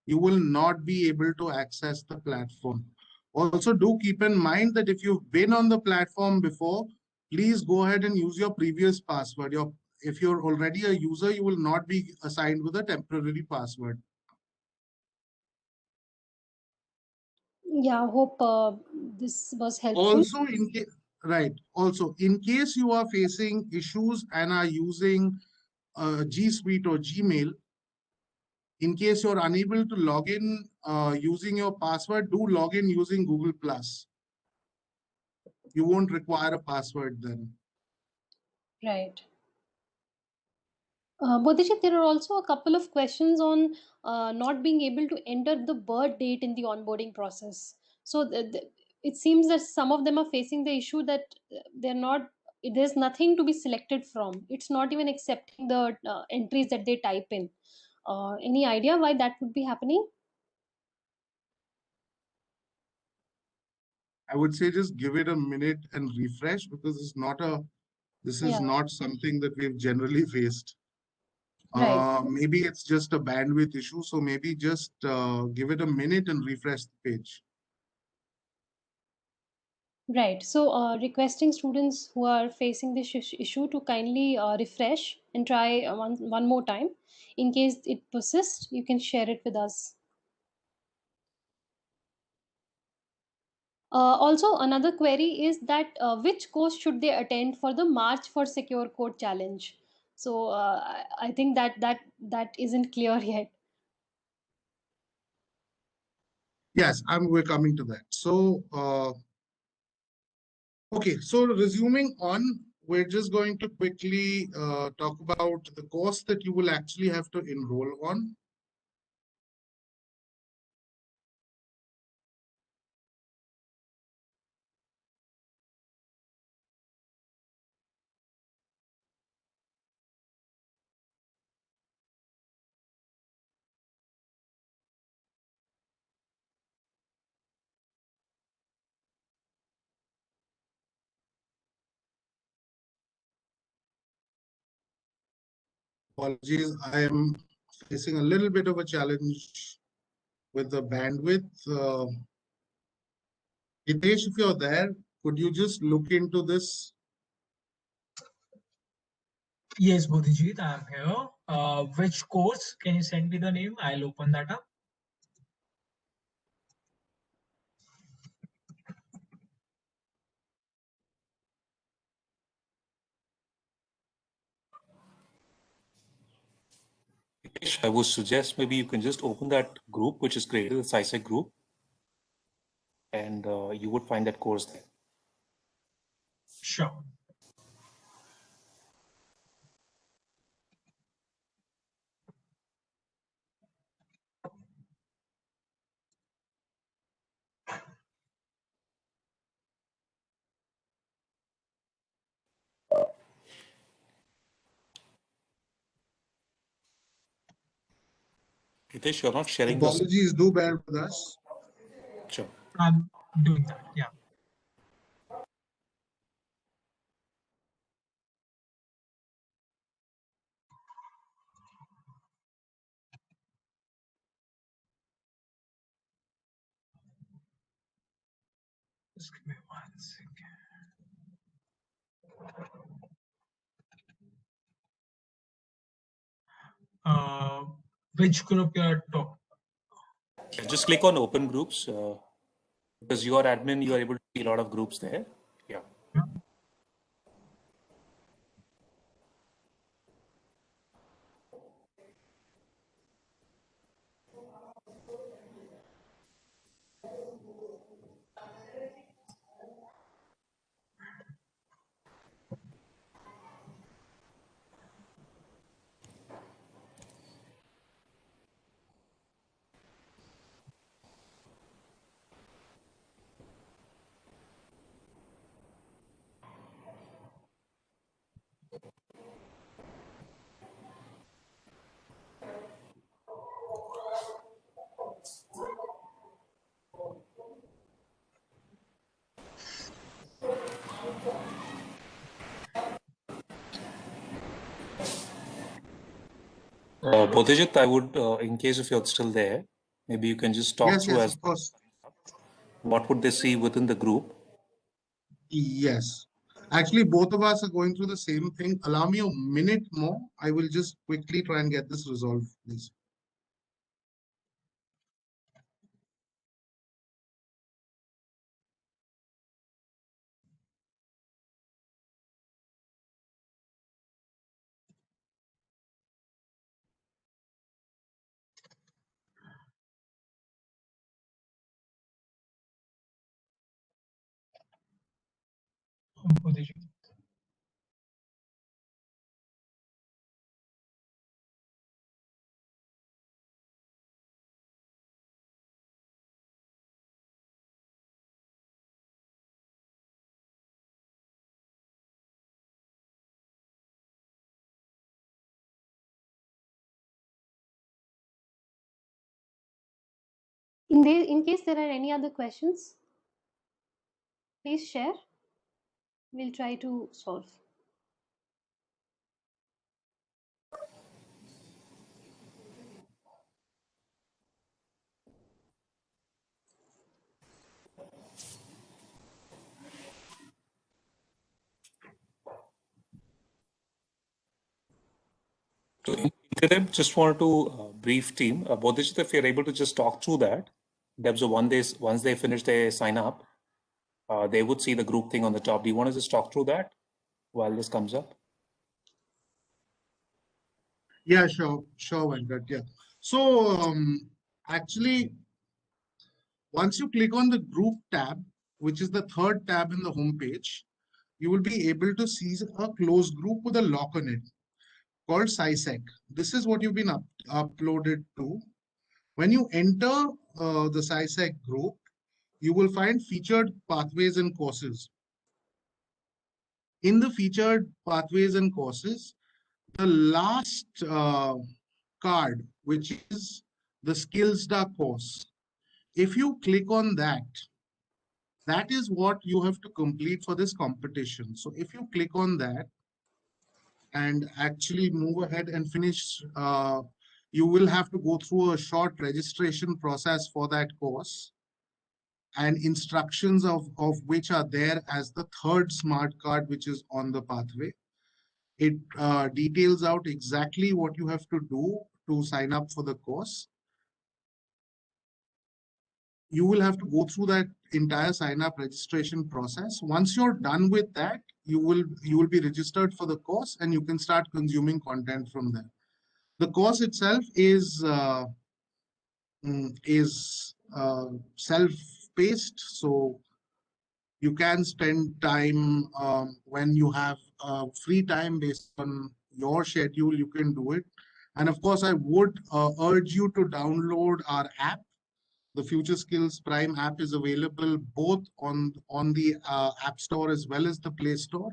you will not be able to access the platform. Also, do keep in mind that if you've been on the platform before, please go ahead and use your previous password. If you're already a user, you will not be assigned with a temporary password. Yeah, hope this was helpful. Also, in case you are facing issues and are using G Suite or Gmail, in case you're unable to log in using your password, do log in using Google+. You won't require a password then. Right. Bodhijit, there are also a couple of questions on not being able to enter the birth date in the onboarding process. So it seems that some of them are facing the issue that there's nothing to be selected from. It's not even accepting the entries that they type in. Any idea why that would be happening? I would say just give it a minute and refresh because this is not something that we've generally faced. Right. Maybe it's just a bandwidth issue. So maybe just give it a minute and refresh the page. Right. So, requesting students who are facing this issue to kindly refresh and try one more time. In case it persists, you can share it with us. Also, another query is that which course should they attend for the March for Secure Code Challenge? So, I think that isn't clear yet. Yes, we're coming to that. So, okay, so resuming on we're just going to quickly talk about the course that you will actually have to enroll on. Apologies, I am facing a little bit of a challenge with the bandwidth. Hitesh, if you're there, could you just look into this? Yes, Bodhijit, I'm here. Which course? Can you send me the name? I'll open that up. I would suggest maybe you can just open that group which is created, the SciSec group, and you would find that course there. Sure. Hitesh, you're not sharing this. Apologies, do bear with us. Sure. I'm doing that, yeah. Just give me 1 second. Which group you're talking? Just click on open groups because you are admin, you are able to see a lot of groups there. Yeah. Bodhijit, I would, in case if you're still there, maybe you can just talk through Yes, as of course. what would they see within the group? Yes. Actually, both of us are going through the same thing. Allow me a minute more. I will just quickly try and get this resolved, please. Bodhijit. In case there are any other questions, please share. We'll try to solve. So in interim, just wanted to brief team. Bodhijit, if you're able to just talk through that, Debs, once they finish their sign up, they would see the group thing on the top. Do you want to just talk through that while this comes up? Yeah, sure, Venkat. Yeah. So actually, once you click on the group tab, which is the third tab in the home page, you will be able to see a closed group with a lock on it called SciSec. This is what you've been uploaded to. When you enter the SciSec group, you will find featured pathways and courses. In the featured pathways and courses, the last card, which is the Skillsda course, if you click on that, that is what you have to complete for this competition. So if you click on that and actually move ahead and finish, you will have to go through a short registration process for that course, and instructions of which are there as the third smart card, which is on the pathway. It details out exactly what you have to do to sign up for the course. You will have to go through that entire sign up registration process. Once you're done with that, you will be registered for the course and you can start consuming content from there. The course itself is self-paced, so you can spend time when you have free time based on your schedule, you can do it. And of course, I would urge you to download our app. The Future Skills Prime app is available both on the App Store as well as the Play Store.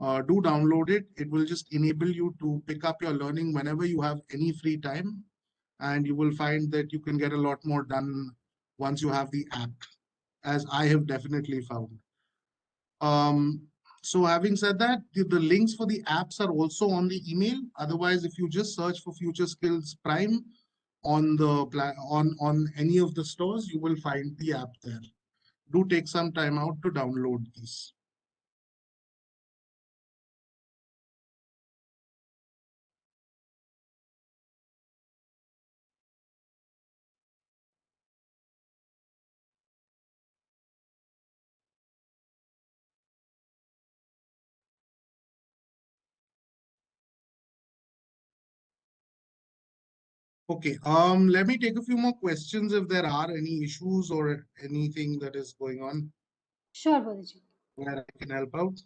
Do download it. It will just enable you to pick up your learning whenever you have any free time. And you will find that you can get a lot more done once you have the app, as I have definitely found. So having said that, the links for the apps are also on the email. Otherwise, if you just search for Future Skills Prime on any of the stores, you will find the app there. Do take some time out to download these. Okay, let me take a few more questions if there are any issues or anything that is going on. Sure, Bodhiji. Where I can help out.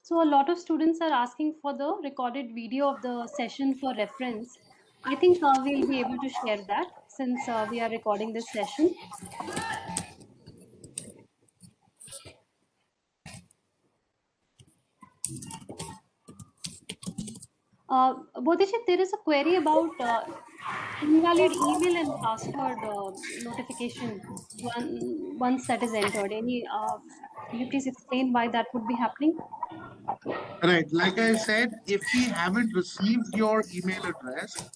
So a lot of students are asking for the recorded video of the session for reference. I think we'll be able to share that since we are recording this session. Bodhiji, there is a query about invalid email and password notification once that is entered. Can you please explain why that would be happening? Right, like I said, if we haven't received your email address,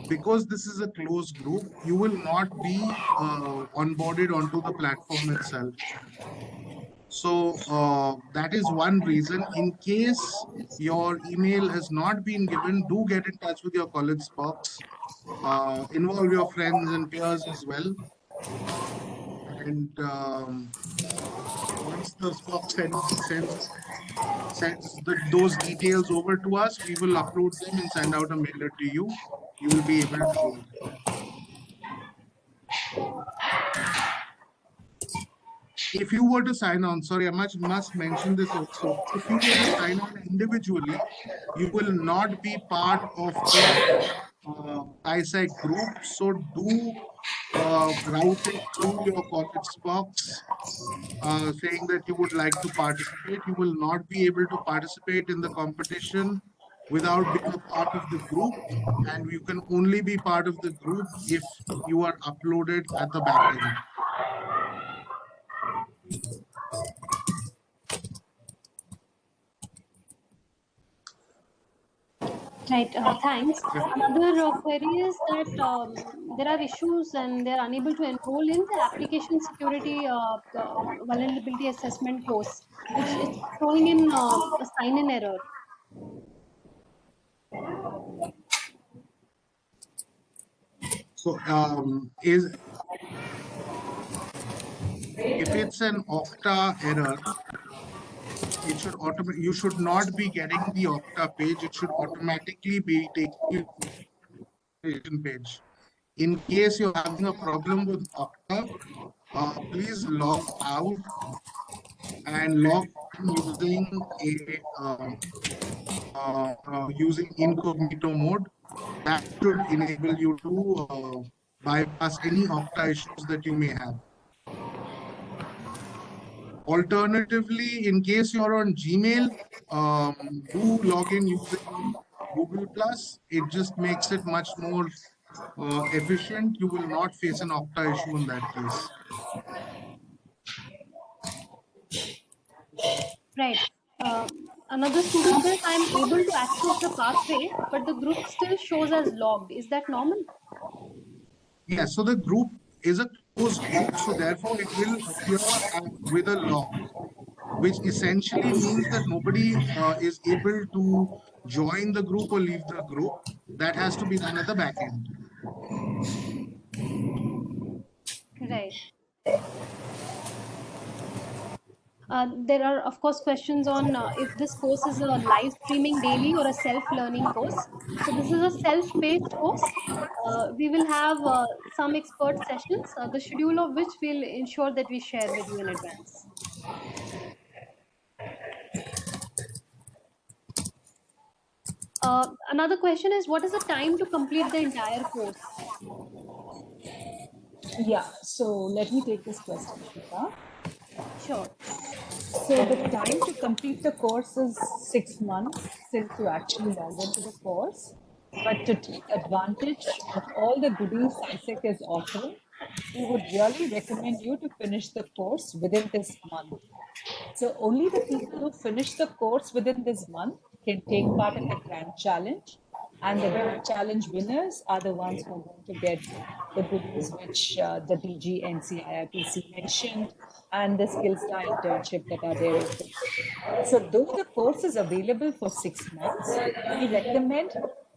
because this is a closed group, you will not be onboarded onto the platform itself. So that is one reason. In case your email has not been given, do get in touch with your college Spox. Involve your friends and peers as well. And once the Spox sends those details over to us, we will upload them and send out a mailer to you. You will be able to do it. If you were to sign on, sorry, I must mention this also. If you were to sign on individually, you will not be part of the SciSec group. So do route it through your college Spox, saying that you would like to participate. You will not be able to participate in the competition without being a part of the group, and you can only be part of the group if you are uploaded at the back end. Right, thanks. Another query is that there are issues and they're unable to enroll in the application security vulnerability assessment course, which is showing in a sign-in error. So if it's an Okta error, it should you should not be getting the Okta page. It should automatically be taking you to the page. In case you're having a problem with Okta, please log out and log in using incognito mode. That should enable you to bypass any Okta issues that you may have. Alternatively, in case you're on Gmail, do log in using Google Plus. It just makes it much more efficient. You will not face an Okta issue in that case. Right. Another student says, I'm able to access the pathway, but the group still shows as logged. Is that normal? Yes, so the group is a closed group, so therefore it will appear with a log, which essentially means that nobody is able to join the group or leave the group. That has to be done at the back end. Right. There are, of course, questions on if this course is a live streaming daily or a self-learning course. So this is a self-paced course. We will have some expert sessions, the schedule of which we'll ensure that we share with you in advance. Another question is, what is the time to complete the entire course? Yeah, so let me take this question, Shita. Sure. So the time to complete the course is 6 months since you actually log into the course. But to take advantage of all the goodies ISEC is offering, we would really recommend you to finish the course within this month. So only the people who finish the course within this month can take part in the Grand Challenge. And the Grand Challenge winners are the ones who are going to get the goodies which the DG NCIRTC mentioned and the Skillstar internship that are there. So though the course is available for 6 months, we recommend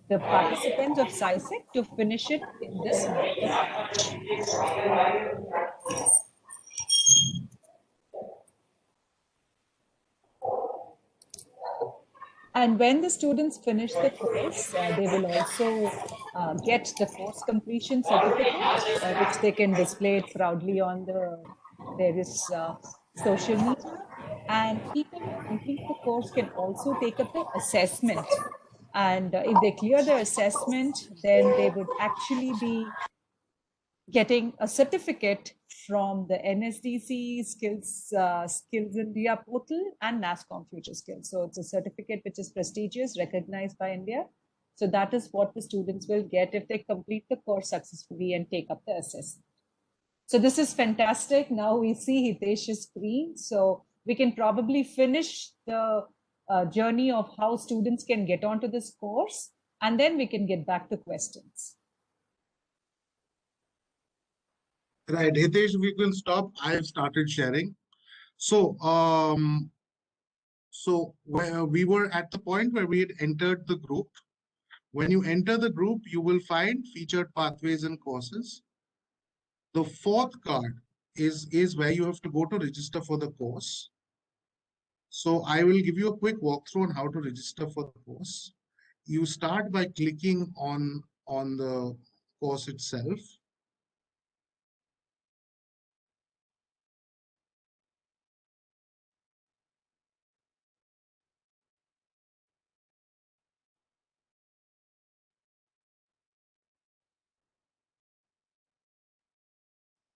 the participants of SciSec to finish it in this month. And when the students finish the course, they will also get the course completion certificate, which they can display it proudly on the various social media. And people who complete the course can also take up the assessment. And if they clear the assessment, then they would actually be getting a certificate from the NSDC Skills India portal and NASSCOM Future Skills. So it's a certificate which is prestigious, recognized by India. So that is what the students will get if they complete the course successfully and take up the assessment. So this is fantastic. Now we see Hitesh's screen. So we can probably finish the journey of how students can get onto this course, and then we can get back to questions. Right, Hitesh, we can stop. I've started sharing. So, where we were at the point where we had entered the group. When you enter the group, you will find featured pathways and courses. The fourth card is where you have to go to register for the course. So I will give you a quick walkthrough on how to register for the course. You start by clicking on the course itself.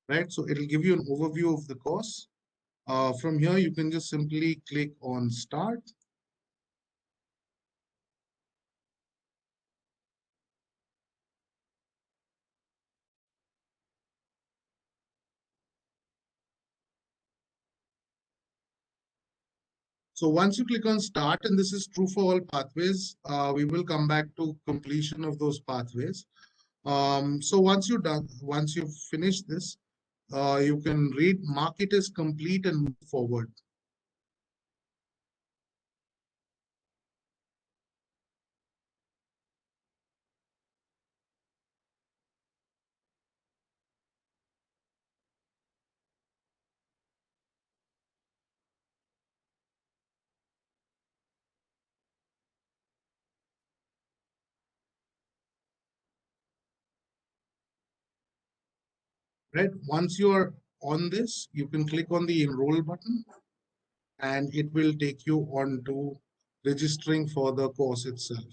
Right, so it'll give you an overview of the course. From here, you can just simply click on Start. So once you click on Start, and this is true for all pathways, we will come back to completion of those pathways. So once you've finished this, you can read, mark it as complete and move forward. Right? Once you are on this, you can click on the enroll button and it will take you on to registering for the course itself.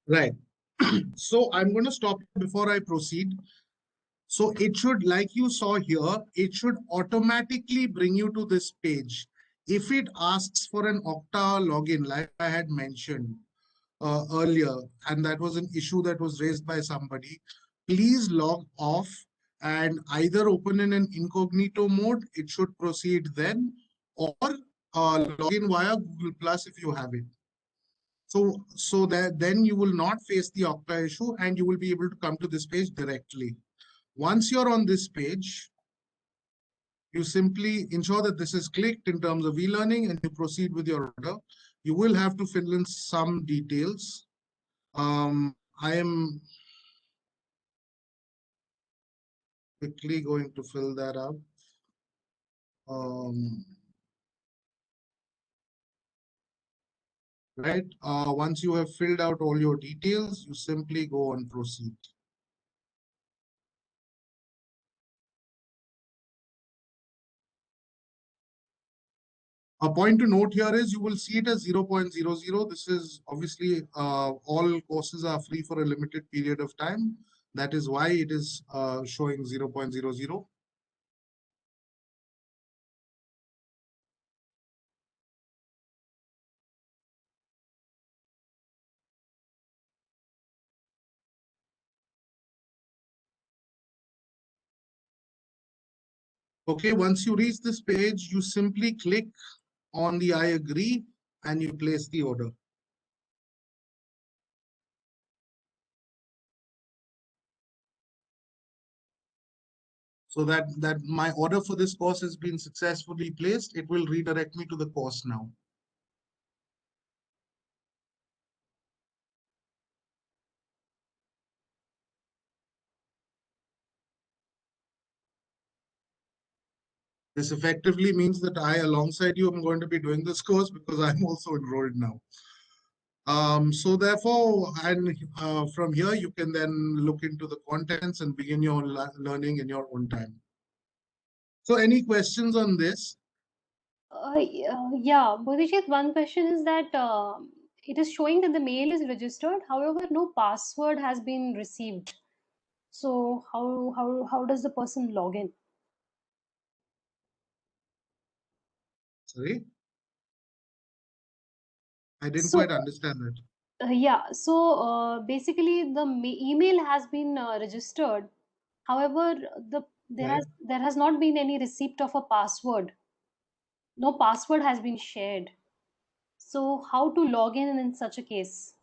Right. So I'm going to stop before I proceed. So it should, like you saw here, it should automatically bring you to this page. If it asks for an Okta login, like I had mentioned earlier, and that was an issue that was raised by somebody, please log off and either open in an incognito mode, it should proceed then, or log in via Google Plus if you have it. So that then you will not face the Okta issue and you will be able to come to this page directly. Once you're on this page, you simply ensure that this is clicked in terms of e-learning and you proceed with your order. You will have to fill in some details. I am quickly going to fill that up. Right. Once you have filled out all your details, you simply go and proceed. A point to note here is you will see it as 0.00. This is obviously all courses are free for a limited period of time. That is why it is showing 0.00. Okay, once you reach this page, you simply click on the I agree and you place the order. So that my order for this course has been successfully placed. It will redirect me to the course now. This effectively means that I, alongside you, am going to be doing this course because I'm also enrolled now. So therefore, and from here, you can then look into the contents and begin your learning in your own time. So any questions on this? Yeah, Bodhijit, one question is that it is showing that the mail is registered. However, no password has been received. So how does the person log in? Sorry, I didn't So quite understand that. yeah, so basically the email has been registered. However, Right. there has not been any receipt of a password. No password has been shared. So how to log in such a case?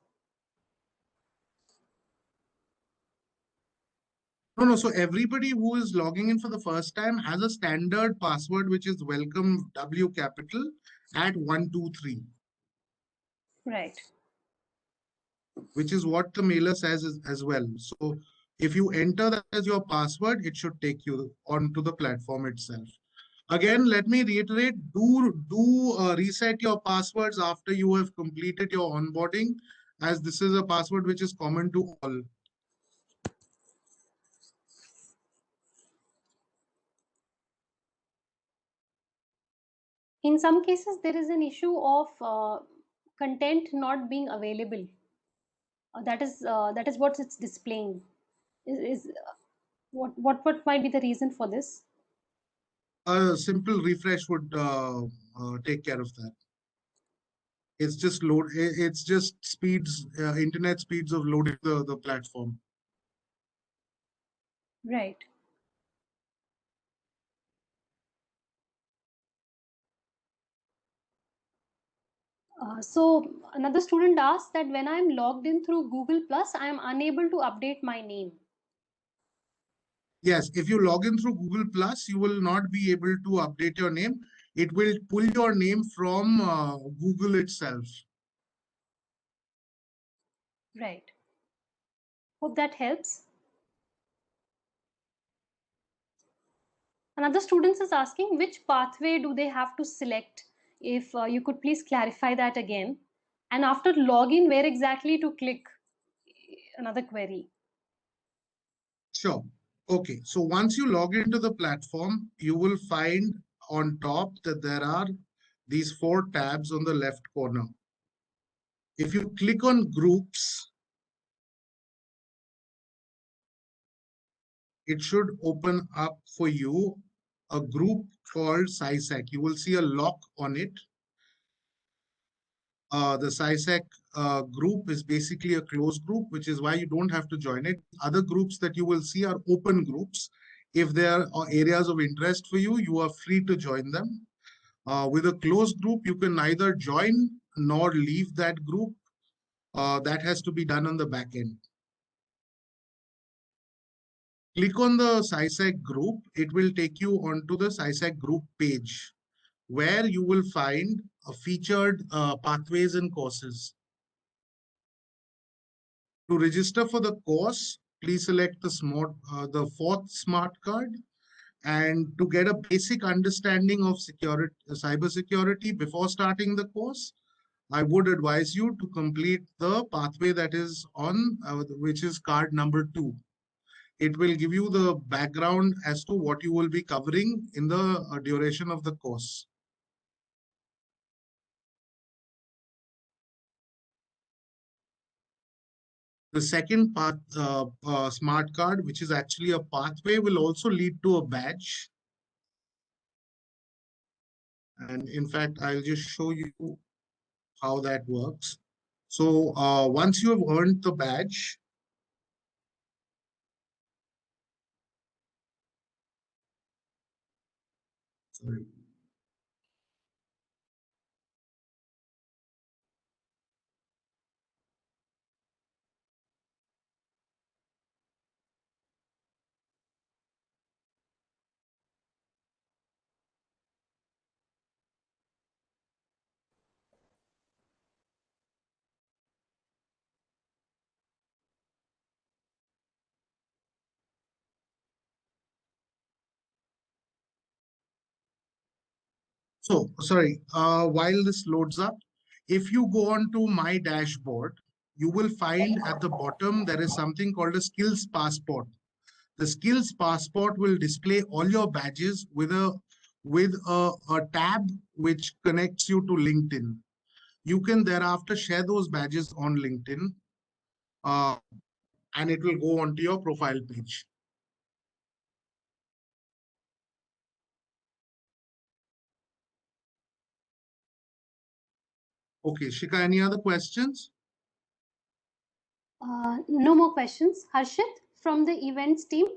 No. So everybody who is logging in for the first time has a standard password, which is welcome W capital at 123. Right. Which is what the mailer says as well. So if you enter that as your password, it should take you onto the platform itself. Again, let me reiterate, do reset your passwords after you have completed your onboarding, as this is a password which is common to all. In some cases, there is an issue of content not being available. That is what it's displaying. What might be the reason for this? A simple refresh would take care of that. It's just it's just speeds, internet speeds of loading the platform. Right. So another student asked that when I'm logged in through Google Plus, I am unable to update my name. Yes, if you log in through Google Plus, you will not be able to update your name. It will pull your name from Google itself. Right. Hope that helps. Another student is asking which pathway do they have to select? If you could please clarify that again. And after login, where exactly to click? Another query. Sure. Okay. So once you log into the platform, you will find on top that there are these 4 tabs on the left corner. If you click on groups, it should open up for you a group called SciSec. You will see a lock on it. The SciSec group is basically a closed group, which is why you don't have to join it. Other groups that you will see are open groups. If there are areas of interest for you, you are free to join them. With a closed group, you can neither join nor leave that group. That has to be done on the back end. Click on the SciSec group. It will take you onto the SciSec group page, where you will find a featured pathways and courses. To register for the course, please select the 4th smart card. And to get a basic understanding of cybersecurity before starting the course, I would advise you to complete the pathway that is on, which is card number 2. It will give you the background as to what you will be covering in the duration of the course. The second smart card, which is actually a pathway, will also lead to a badge. And in fact, I'll just show you how that works. So once you have earned the badge, sorry. So, sorry, while this loads up, if you go on to my dashboard, you will find at the bottom there is something called a skills passport. The skills passport will display all your badges with a tab which connects you to LinkedIn. You can thereafter share those badges on LinkedIn, and it will go onto your profile page. Okay, Shika, any other questions? No more questions. Harshit from the events team,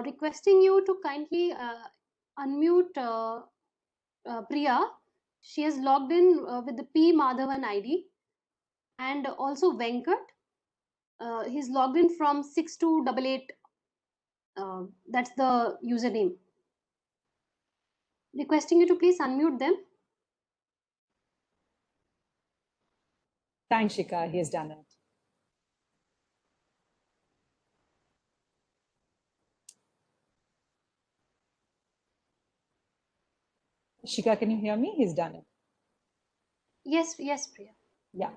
requesting you to kindly unmute Priya. She has logged in with the P Madhavan ID, and also Venkat. He's logged in from 6288. That's the username. Requesting you to please unmute them. Thanks, Shika. He has done it. Shika, can you hear me? He's done it. Yes, yes, Priya. Yeah.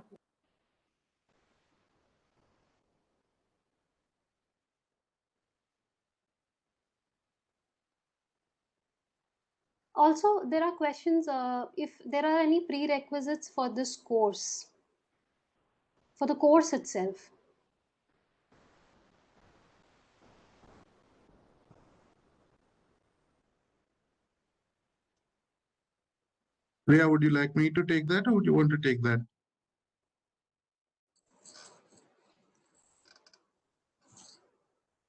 Also, there are questions if there are any prerequisites for this course, for the course itself. Priya, would you like me to take that, or would you want to take that?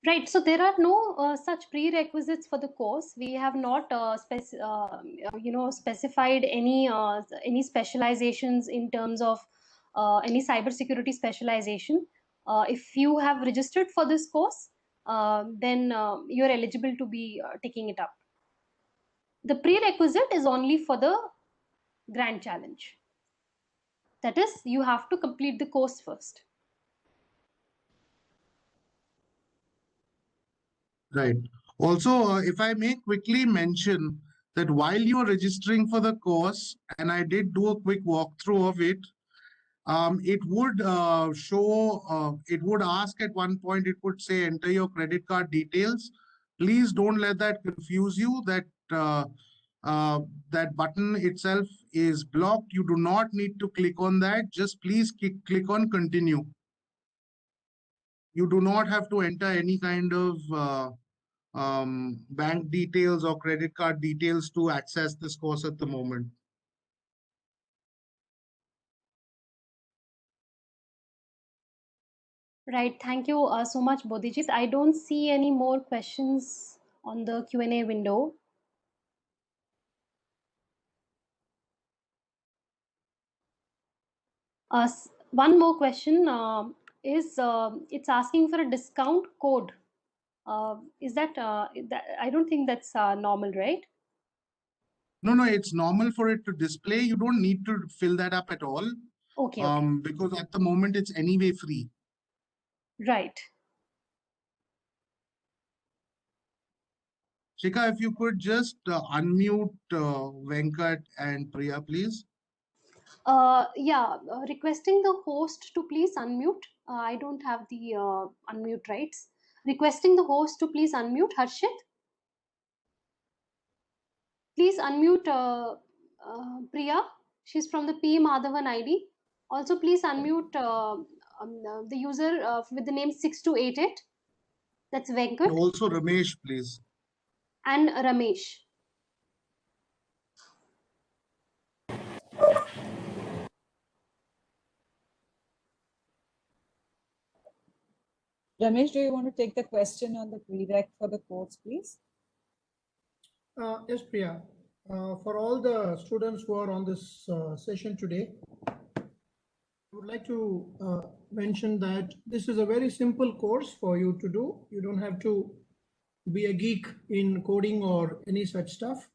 Right. So there are no such prerequisites for the course. We have not, specified any specializations in terms of any cybersecurity specialization. If you have registered for this course, then you're eligible to be taking it up. The prerequisite is only for the grand challenge. That is, you have to complete the course first. Right. Also, if I may quickly mention that while you are registering for the course, and I did do a quick walkthrough of it, it would it would ask at one point, it would say, enter your credit card details. Please don't let that confuse you, that that button itself is blocked. You do not need to click on that. Just please click on continue. You do not have to enter any kind of bank details or credit card details to access this course at the moment. Right. Thank you so much, Bodhijit. I don't see any more questions on the Q&A window. One more question is it's asking for a discount code. Is that, I don't think that's normal, right? No, it's normal for it to display. You don't need to fill that up at all. Okay. Because at the moment it's anyway free. Right. Shika, if you could just unmute Venkat and Priya, please. Yeah, requesting the host to please unmute. I don't have the unmute rights. Requesting the host to please unmute. Harshit, please unmute Priya. She's from the P. Madhavan ID. Also, please unmute the user with the name 6288. That's Venkat. Also Ramesh, please. And Ramesh. Ramesh, do you want to take the question on the prereq for the course, please? Yes, Priya. For all the students who are on this session today, I would like to mention that this is a very simple course for you to do. You don't have to be a geek in coding or any such stuff.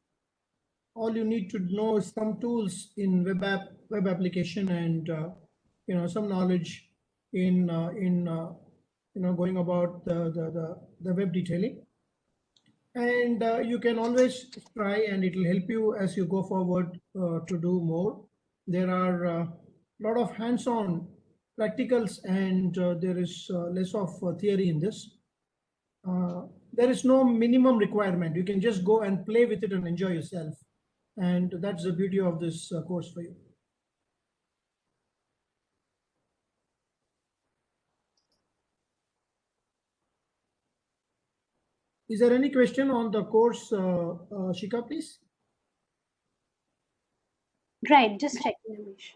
All you need to know is some tools in web application and some knowledge in going about the web detailing. And you can always try, and it will help you as you go forward to do more. There are a lot of hands-on practicals, and there is less of theory in this. There is no minimum requirement. You can just go and play with it and enjoy yourself. And that's the beauty of this course for you. Is there any question on the course, Shika, please? Right, just checking, Ramesh.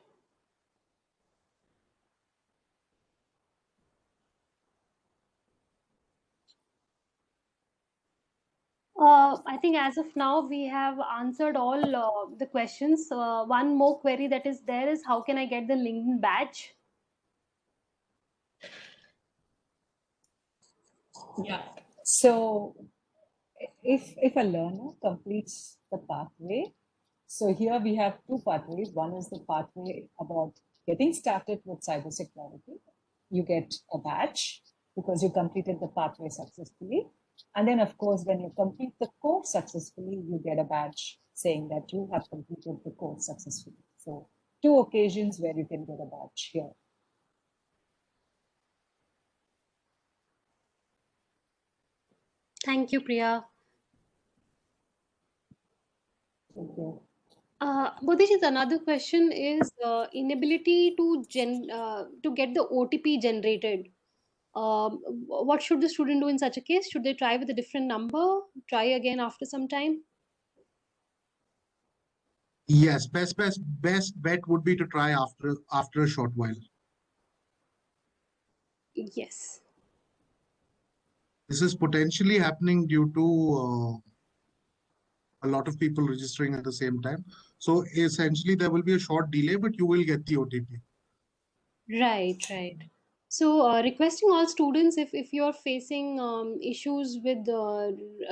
I think as of now, we have answered all the questions. One more query that is there is, how can I get the LinkedIn badge? Yeah. So if a learner completes the pathway, so here we have two pathways. One is the pathway about getting started with cybersecurity. You get a badge because you completed the pathway successfully. And then, of course, when you complete the course successfully, you get a badge saying that you have completed the course successfully. So two occasions where you can get a badge here. Thank you, Priya. Thank you. Bodhijit, another question is inability to get the OTP generated. What should the student do in such a case? Should they try with a different number? Try again after some time? Yes, best bet would be to try after a short while. Yes. This is potentially happening due to a lot of people registering at the same time. So essentially, there will be a short delay, but you will get the OTP. Right, right. So requesting all students, if you're facing issues with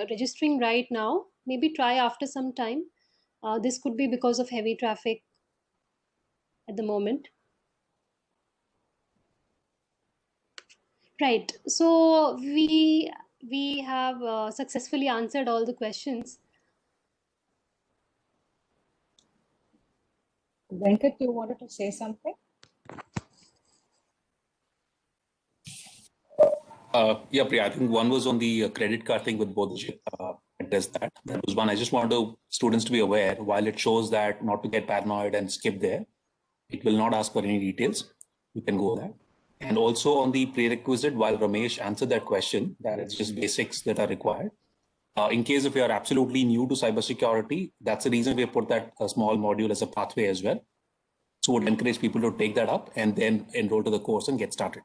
registering right now, maybe try after some time. This could be because of heavy traffic at the moment. Right. So we have successfully answered all the questions. Venkat, you wanted to say something? Yeah, Priya, I think one was on the credit card thing with Bodhijit. It does that. That was one. I just want students to be aware, while it shows that not to get paranoid and skip there, it will not ask for any details. You can go there. And also on the prerequisite, while Ramesh answered that question, that it's just basics that are required. In case if you are absolutely new to cybersecurity, that's the reason we have put that small module as a pathway as well. So would encourage people to take that up and then enroll to the course and get started.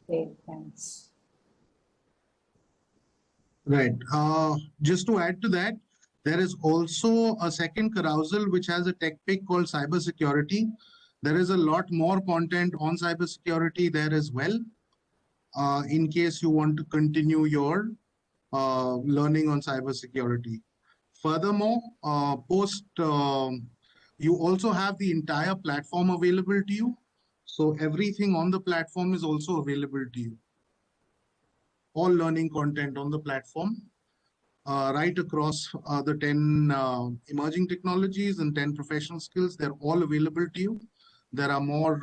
Okay, thanks. Right. Just to add to that, there is also a second carousel which has a tech pick called cybersecurity. There is a lot more content on cybersecurity there as well. In case you want to continue your learning on cybersecurity. Furthermore, you also have the entire platform available to you. So everything on the platform is also available to you. All learning content on the platform, right across the 10 emerging technologies and 10 professional skills, they're all available to you. There are more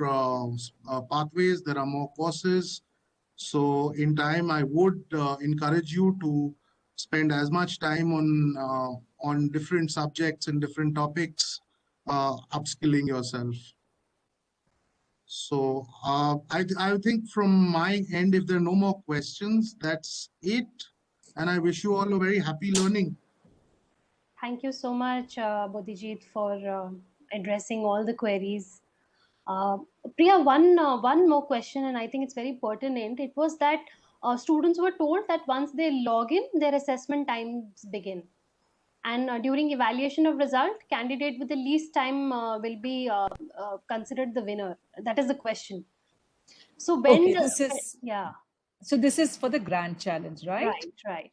pathways, there are more courses. So in time, I would encourage you to spend as much time on different subjects and different topics, upskilling yourself. So I think from my end, if there are no more questions, that's it. And I wish you all a very happy learning. Thank you so much, Bodhijit, for addressing all the queries. Priya, one more question, and I think it's very pertinent. It was that students were told that once they log in, their assessment times begin. And during evaluation of result, candidate with the least time will be considered the winner. That is the question. So when Okay, So this is for the grand challenge, right? Right.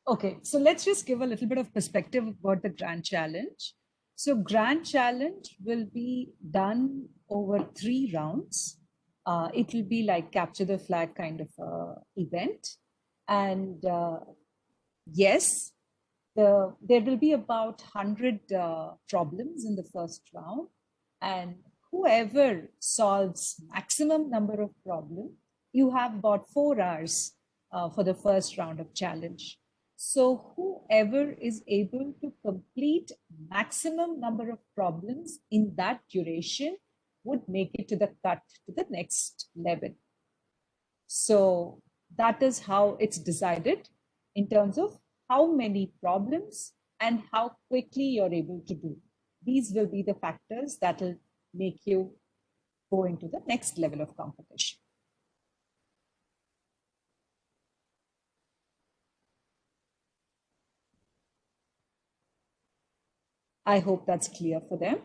Okay, so let's just give a little bit of perspective about the grand challenge. So grand challenge will be done over 3 rounds. It will be like capture the flag kind of event. And yes, there will be about 100 problems in the first round. And whoever solves maximum number of problems, you have about 4 hours for the first round of challenge. So whoever is able to complete maximum number of problems in that duration would make it to the cut to the next level. So that is how it's decided in terms of how many problems and how quickly you're able to do. These will be the factors that will make you go into the next level of competition. I hope that's clear for them.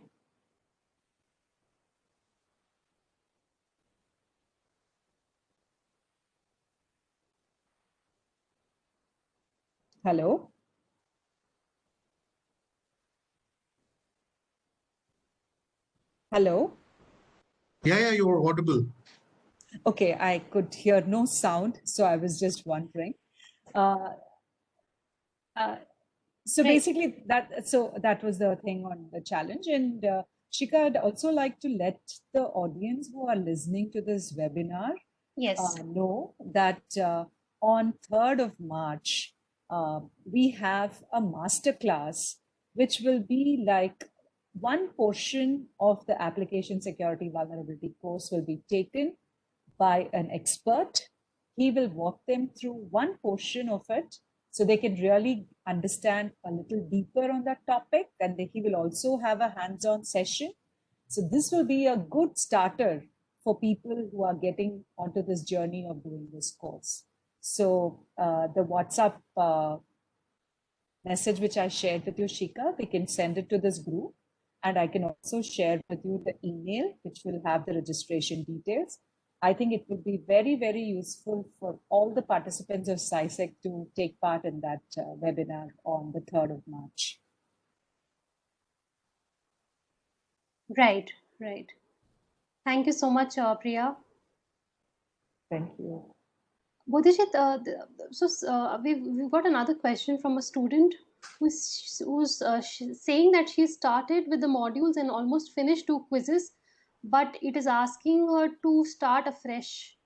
Hello? Hello? Yeah, you're audible. Okay, I could hear no sound, so I was just wondering. So basically, that was the thing on the challenge. And Shika, I'd also like to let the audience who are listening to this webinar know that on 3rd of March, we have a masterclass, which will be like one portion of the application security vulnerability course will be taken by an expert. He will walk them through one portion of it so they can really understand a little deeper on that topic, and he will also have a hands-on session. So this will be a good starter for people who are getting onto this journey of doing this course. So the WhatsApp message which I shared with you, Shika, we can send it to this group. And I can also share with you the email, which will have the registration details. I think it would be very, very useful for all the participants of SciSec to take part in that webinar on the 3rd of March. Right, right. Thank you so much, Priya. Thank you. Bodhijit, we've got another question from a student who's saying that she started with the modules and almost finished 2 quizzes, but it is asking her to start afresh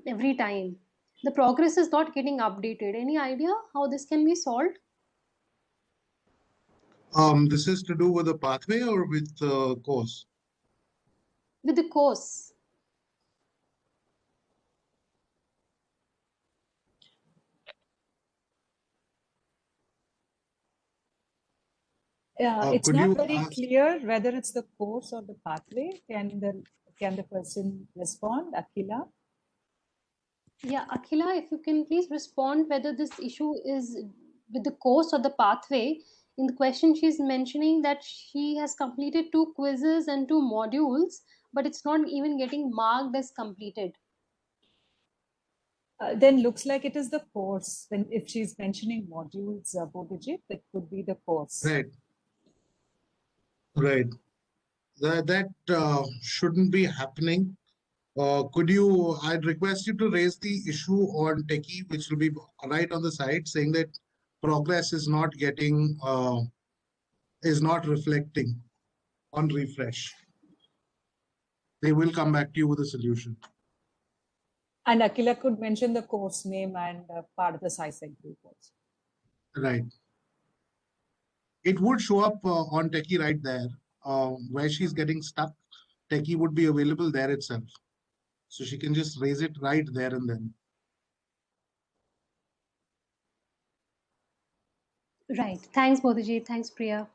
every time. The progress is not getting updated. Any idea how this can be solved? This is to do with the pathway or with the course? With the course. It's not very clear whether it's the course or the pathway. Can the person respond, Akhila? Yeah, Akhila, if you can please respond whether this issue is with the course or the pathway. In the question, she's mentioning that she has completed 2 quizzes and 2 modules, but it's not even getting marked as completed. Then looks like it is the course. Then if she's mentioning modules, Bodhijit, that could be the course. Right. Right. That shouldn't be happening. I'd request you to raise the issue on Techie, which will be right on the side, saying that progress is not getting, is not reflecting on refresh. They will come back to you with a solution. And Akhila could mention the course name and part of the SciSec group also. Right. It would show up on Techie right there. Where she's getting stuck, Techie would be available there itself. So she can just raise it right there and then. Right. Thanks, Bodhijit. Thanks, Priya.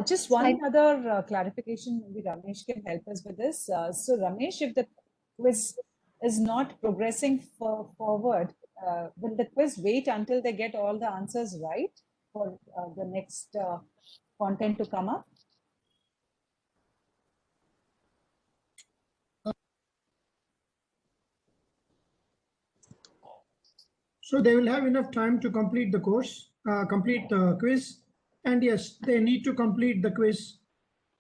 Just one other clarification, maybe Ramesh can help us with this. So Ramesh, if the quiz is not progressing forward, will the quiz wait until they get all the answers right for the next content to come up? So they will have enough time to complete the course, complete the quiz. And yes, they need to complete the quiz,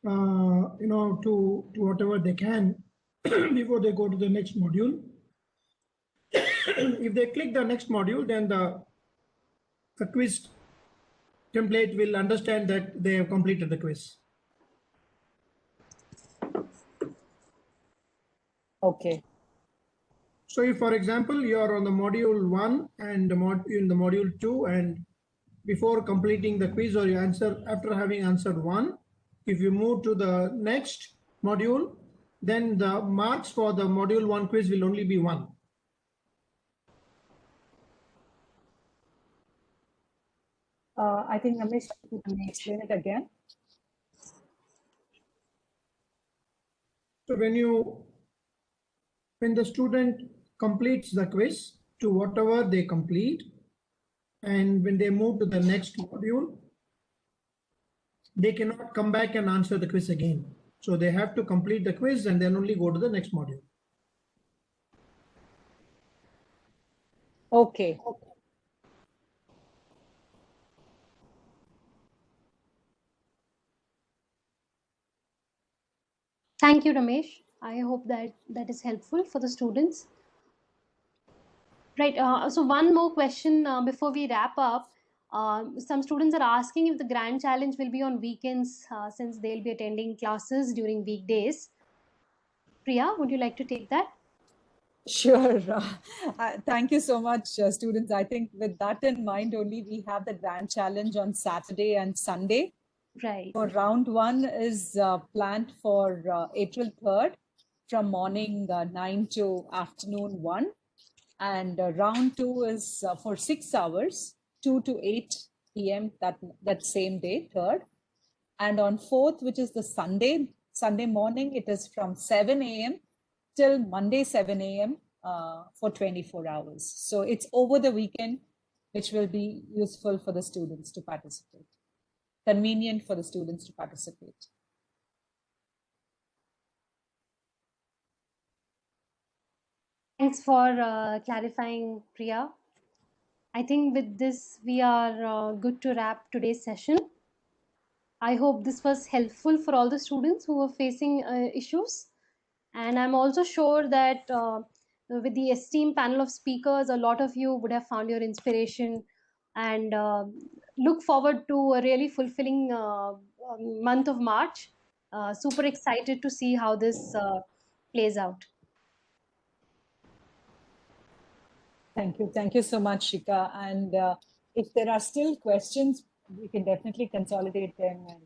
to whatever they can before they go to the next module. If they click the next module, then the quiz template will understand that they have completed the quiz. Okay. So if, for example, you are on the module 1 and in the module 2, and before completing the quiz or you answer, after having answered 1, if you move to the next module, then the marks for the module 1 quiz will only be 1. I think Ramesh, you can explain it again. So when the student completes the quiz to whatever they complete, and when they move to the next module, they cannot come back and answer the quiz again. So they have to complete the quiz and then only go to the next module. Okay. Thank you, Ramesh. I hope that is helpful for the students. Right. So one more question before we wrap up. Some students are asking if the Grand Challenge will be on weekends since they'll be attending classes during weekdays. Priya, would you like to take that? Sure. Thank you so much, students. I think with that in mind only, we have the Grand Challenge on Saturday and Sunday. Right. So round 1 is planned for April 3rd from morning 9 to afternoon 1. And round 2 is for 6 hours, 2 to 8 p.m. that same day, 3rd. And on 4th, which is the Sunday, Sunday morning, it is from 7 a.m. till Monday 7 a.m. For 24 hours. So it's over the weekend, which will be useful for the students to participate, convenient for the students to participate. Thanks for clarifying, Priya. I think with this, we are good to wrap today's session. I hope this was helpful for all the students who are facing issues. And I'm also sure that with the esteemed panel of speakers, a lot of you would have found your inspiration and look forward to a really fulfilling month of March. Super excited to see how this plays out. Thank you. Thank you so much, Shika. And if there are still questions, we can definitely consolidate them and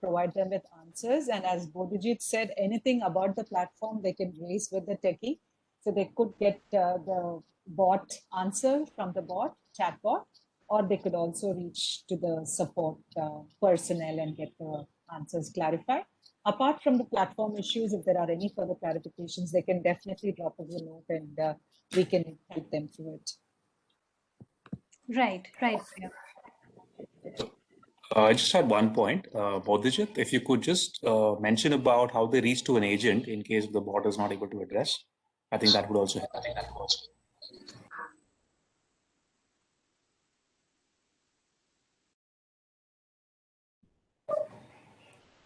provide them with answers. And as Bodhijit said, anything about the platform they can raise with the techie. So they could get the bot answer from the bot, chat bot, or they could also reach to the support personnel and get the answers clarified. Apart from the platform issues, if there are any further clarifications, they can definitely drop us a note and we can help them through it. Right. I just had one point. Bodhijit, if you could just mention about how they reach to an agent in case the bot is not able to address. I think that would also help.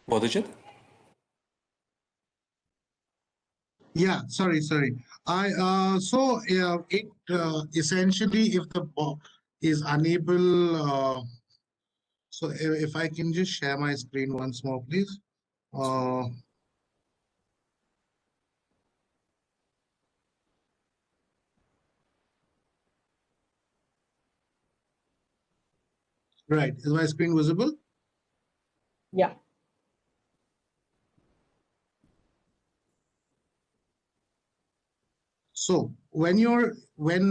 Bodhijit? Yeah, sorry. It essentially, if the bot is unable, so if I can just share my screen once more, please. Right, is my screen visible? Yeah. So when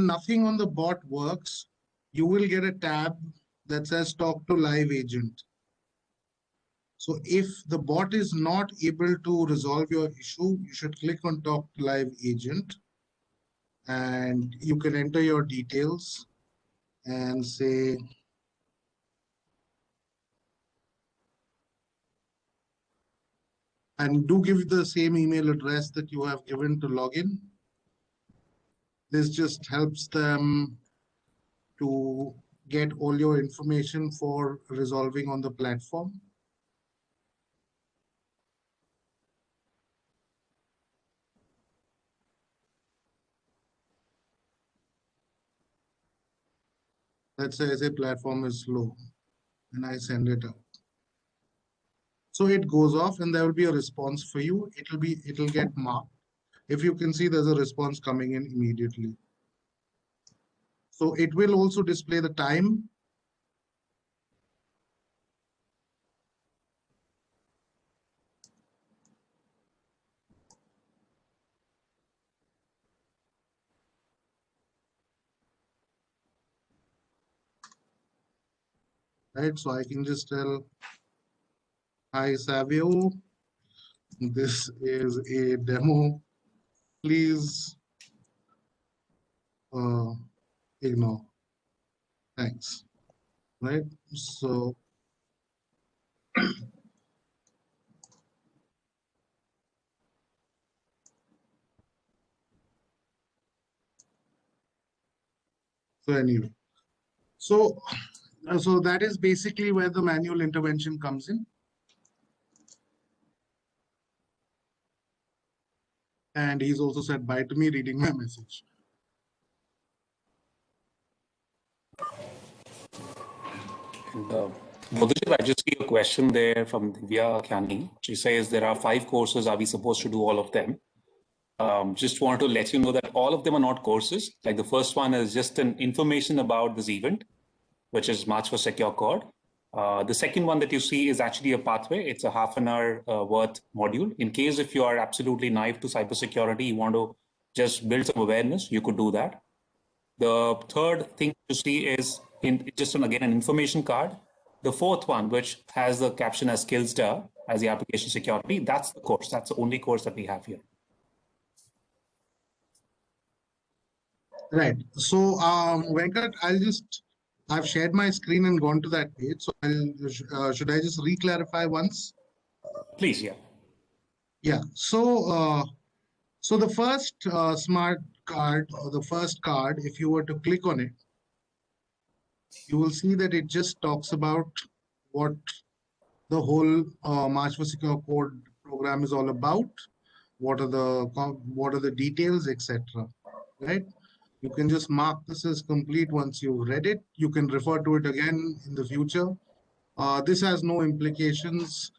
nothing on the bot works, you will get a tab that says talk to live agent. So if the bot is not able to resolve your issue, you should click on talk to live agent and you can enter your details and say, and do give the same email address that you have given to login. This just helps them to get all your information for resolving on the platform. Let's say a platform is slow and I send it out. So it goes off and there will be a response for you. It'll get marked. If you can see, there's a response coming in immediately. So it will also display the time. Right, so I can just tell, hi Savio, this is a demo, please ignore, thanks, right? So anyway, so that is basically where the manual intervention comes in. And he's also said bye to me reading my message. Bodhijit, I just see a question there from Divya Kyani. She says there are 5 courses. Are we supposed to do all of them? Just want to let you know that all of them are not courses. Like the first one is just an information about this event, which is March for Secure Code. The second one that you see is actually a pathway. It's a half an hour worth module. In case if you are absolutely naive to cybersecurity, you want to just build some awareness, you could do that. The third thing you see is again an information card. The fourth one, which has the caption as SkillsDA as the application security, that's the course. That's the only course that we have here. Right. So, Venkat, I've shared my screen and gone to that page. So, should I just re-clarify once? Please, yeah. Yeah. So, so the first smart card or the first card, if you were to click on it, you will see that it just talks about what the whole March for Secure Code program is all about. What are the details, etc. Right? You can just mark this as complete once you've read it. You can refer to it again in the future. This has no implications.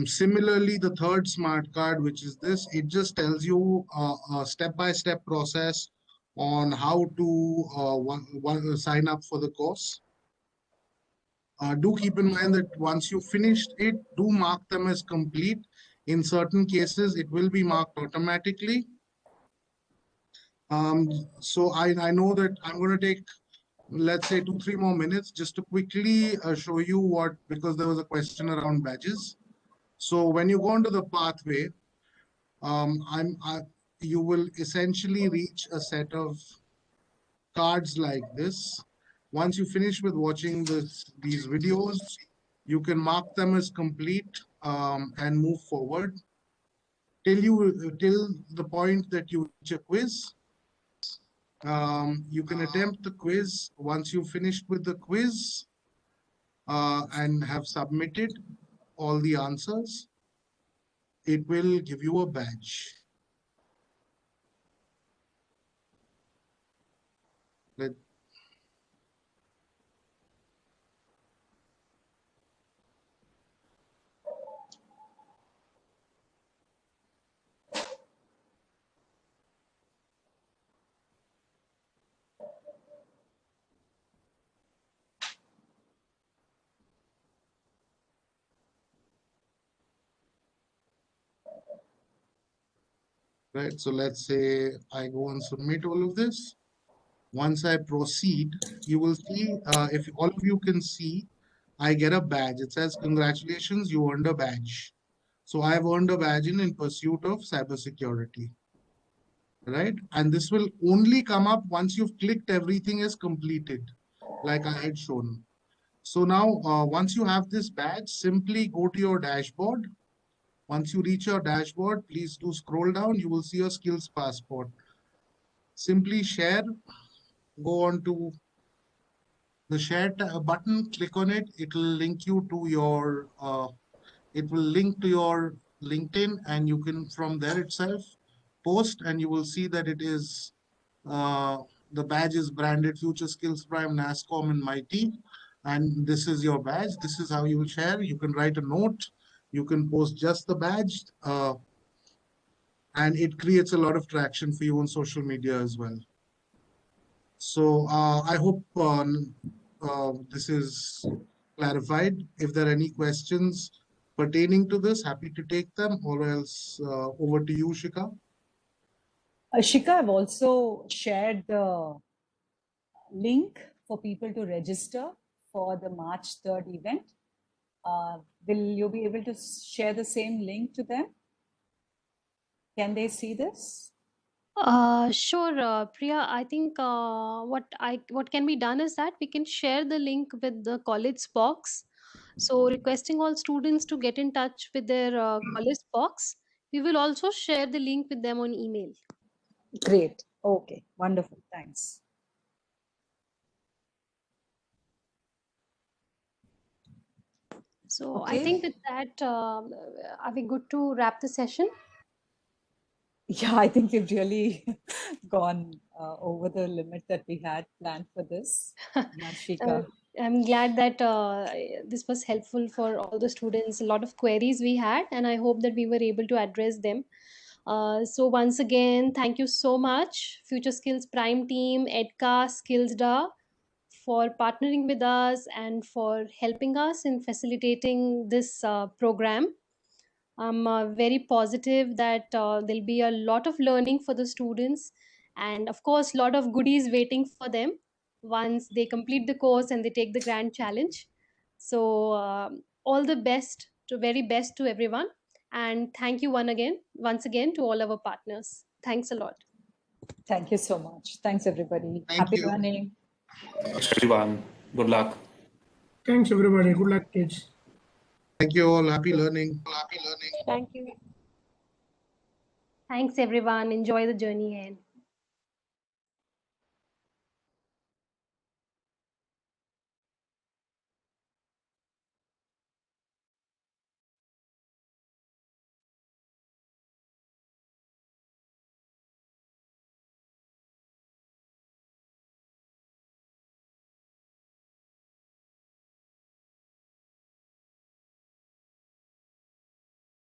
Similarly, the third smart card, which is this, it just tells you a step-by-step process on how to sign up for the course. Do keep in mind that once you finished it, do mark them as complete. In certain cases, it will be marked automatically. So I know that I'm going to take, let's say, 2-3 more minutes just to quickly show you what, because there was a question around badges. So when you go into the pathway, you will essentially reach a set of cards like this. Once you finish with watching these videos, you can mark them as complete and move forward till the point that you reach a quiz. You can attempt the quiz. Once you've finished with the quiz and have submitted all the answers, it will give you a badge. Right, so let's say I go and submit all of this. Once I proceed, you will see, if all of you can see, I get a badge. It says, congratulations, you earned a badge. So I've earned a badge in pursuit of cybersecurity. Right, and this will only come up once you've clicked everything is completed, like I had shown. So now, once you have this badge, simply go to your dashboard. Once you reach your dashboard, please do scroll down. You will see your skills passport. Simply share, go on to the share button, click on it. It will link you to your, LinkedIn, and you can from there itself post, and you will see that it is, the badge is branded Future Skills Prime, NASSCOM, and MIT. And this is your badge. This is how you will share. You can write a note. You can post just the badge, and it creates a lot of traction for you on social media as well. So I hope this is clarified. If there are any questions pertaining to this, happy to take them, or else over to you, Shika. Shika, I've also shared the link for people to register for the March 3rd event. Will you be able to share the same link to them? Can they see this? Sure, Priya. I think what can be done is that we can share the link with the college box. So requesting all students to get in touch with their college box. We will also share the link with them on email. Great. Okay. Wonderful. Thanks. So I think with that, are we good to wrap the session? Yeah, I think we've really gone over the limit that we had planned for this. Shika. I'm glad that this was helpful for all the students. A lot of queries we had, and I hope that we were able to address them. So once again, thank you so much, Future Skills Prime team, EDCA, SkillsDA, for partnering with us and for helping us in facilitating this program. I'm very positive that there'll be a lot of learning for the students, and of course, a lot of goodies waiting for them once they complete the course and they take the grand challenge. So all the best, to very best to everyone. And thank you once again to all our partners. Thanks a lot. Thank you so much. Thanks, everybody. Thank Happy you. learning. Everyone, good luck. Thanks, everybody. Good luck, kids. Thank you all. Happy learning. Thank you. Thanks, everyone. Enjoy the journey ahead.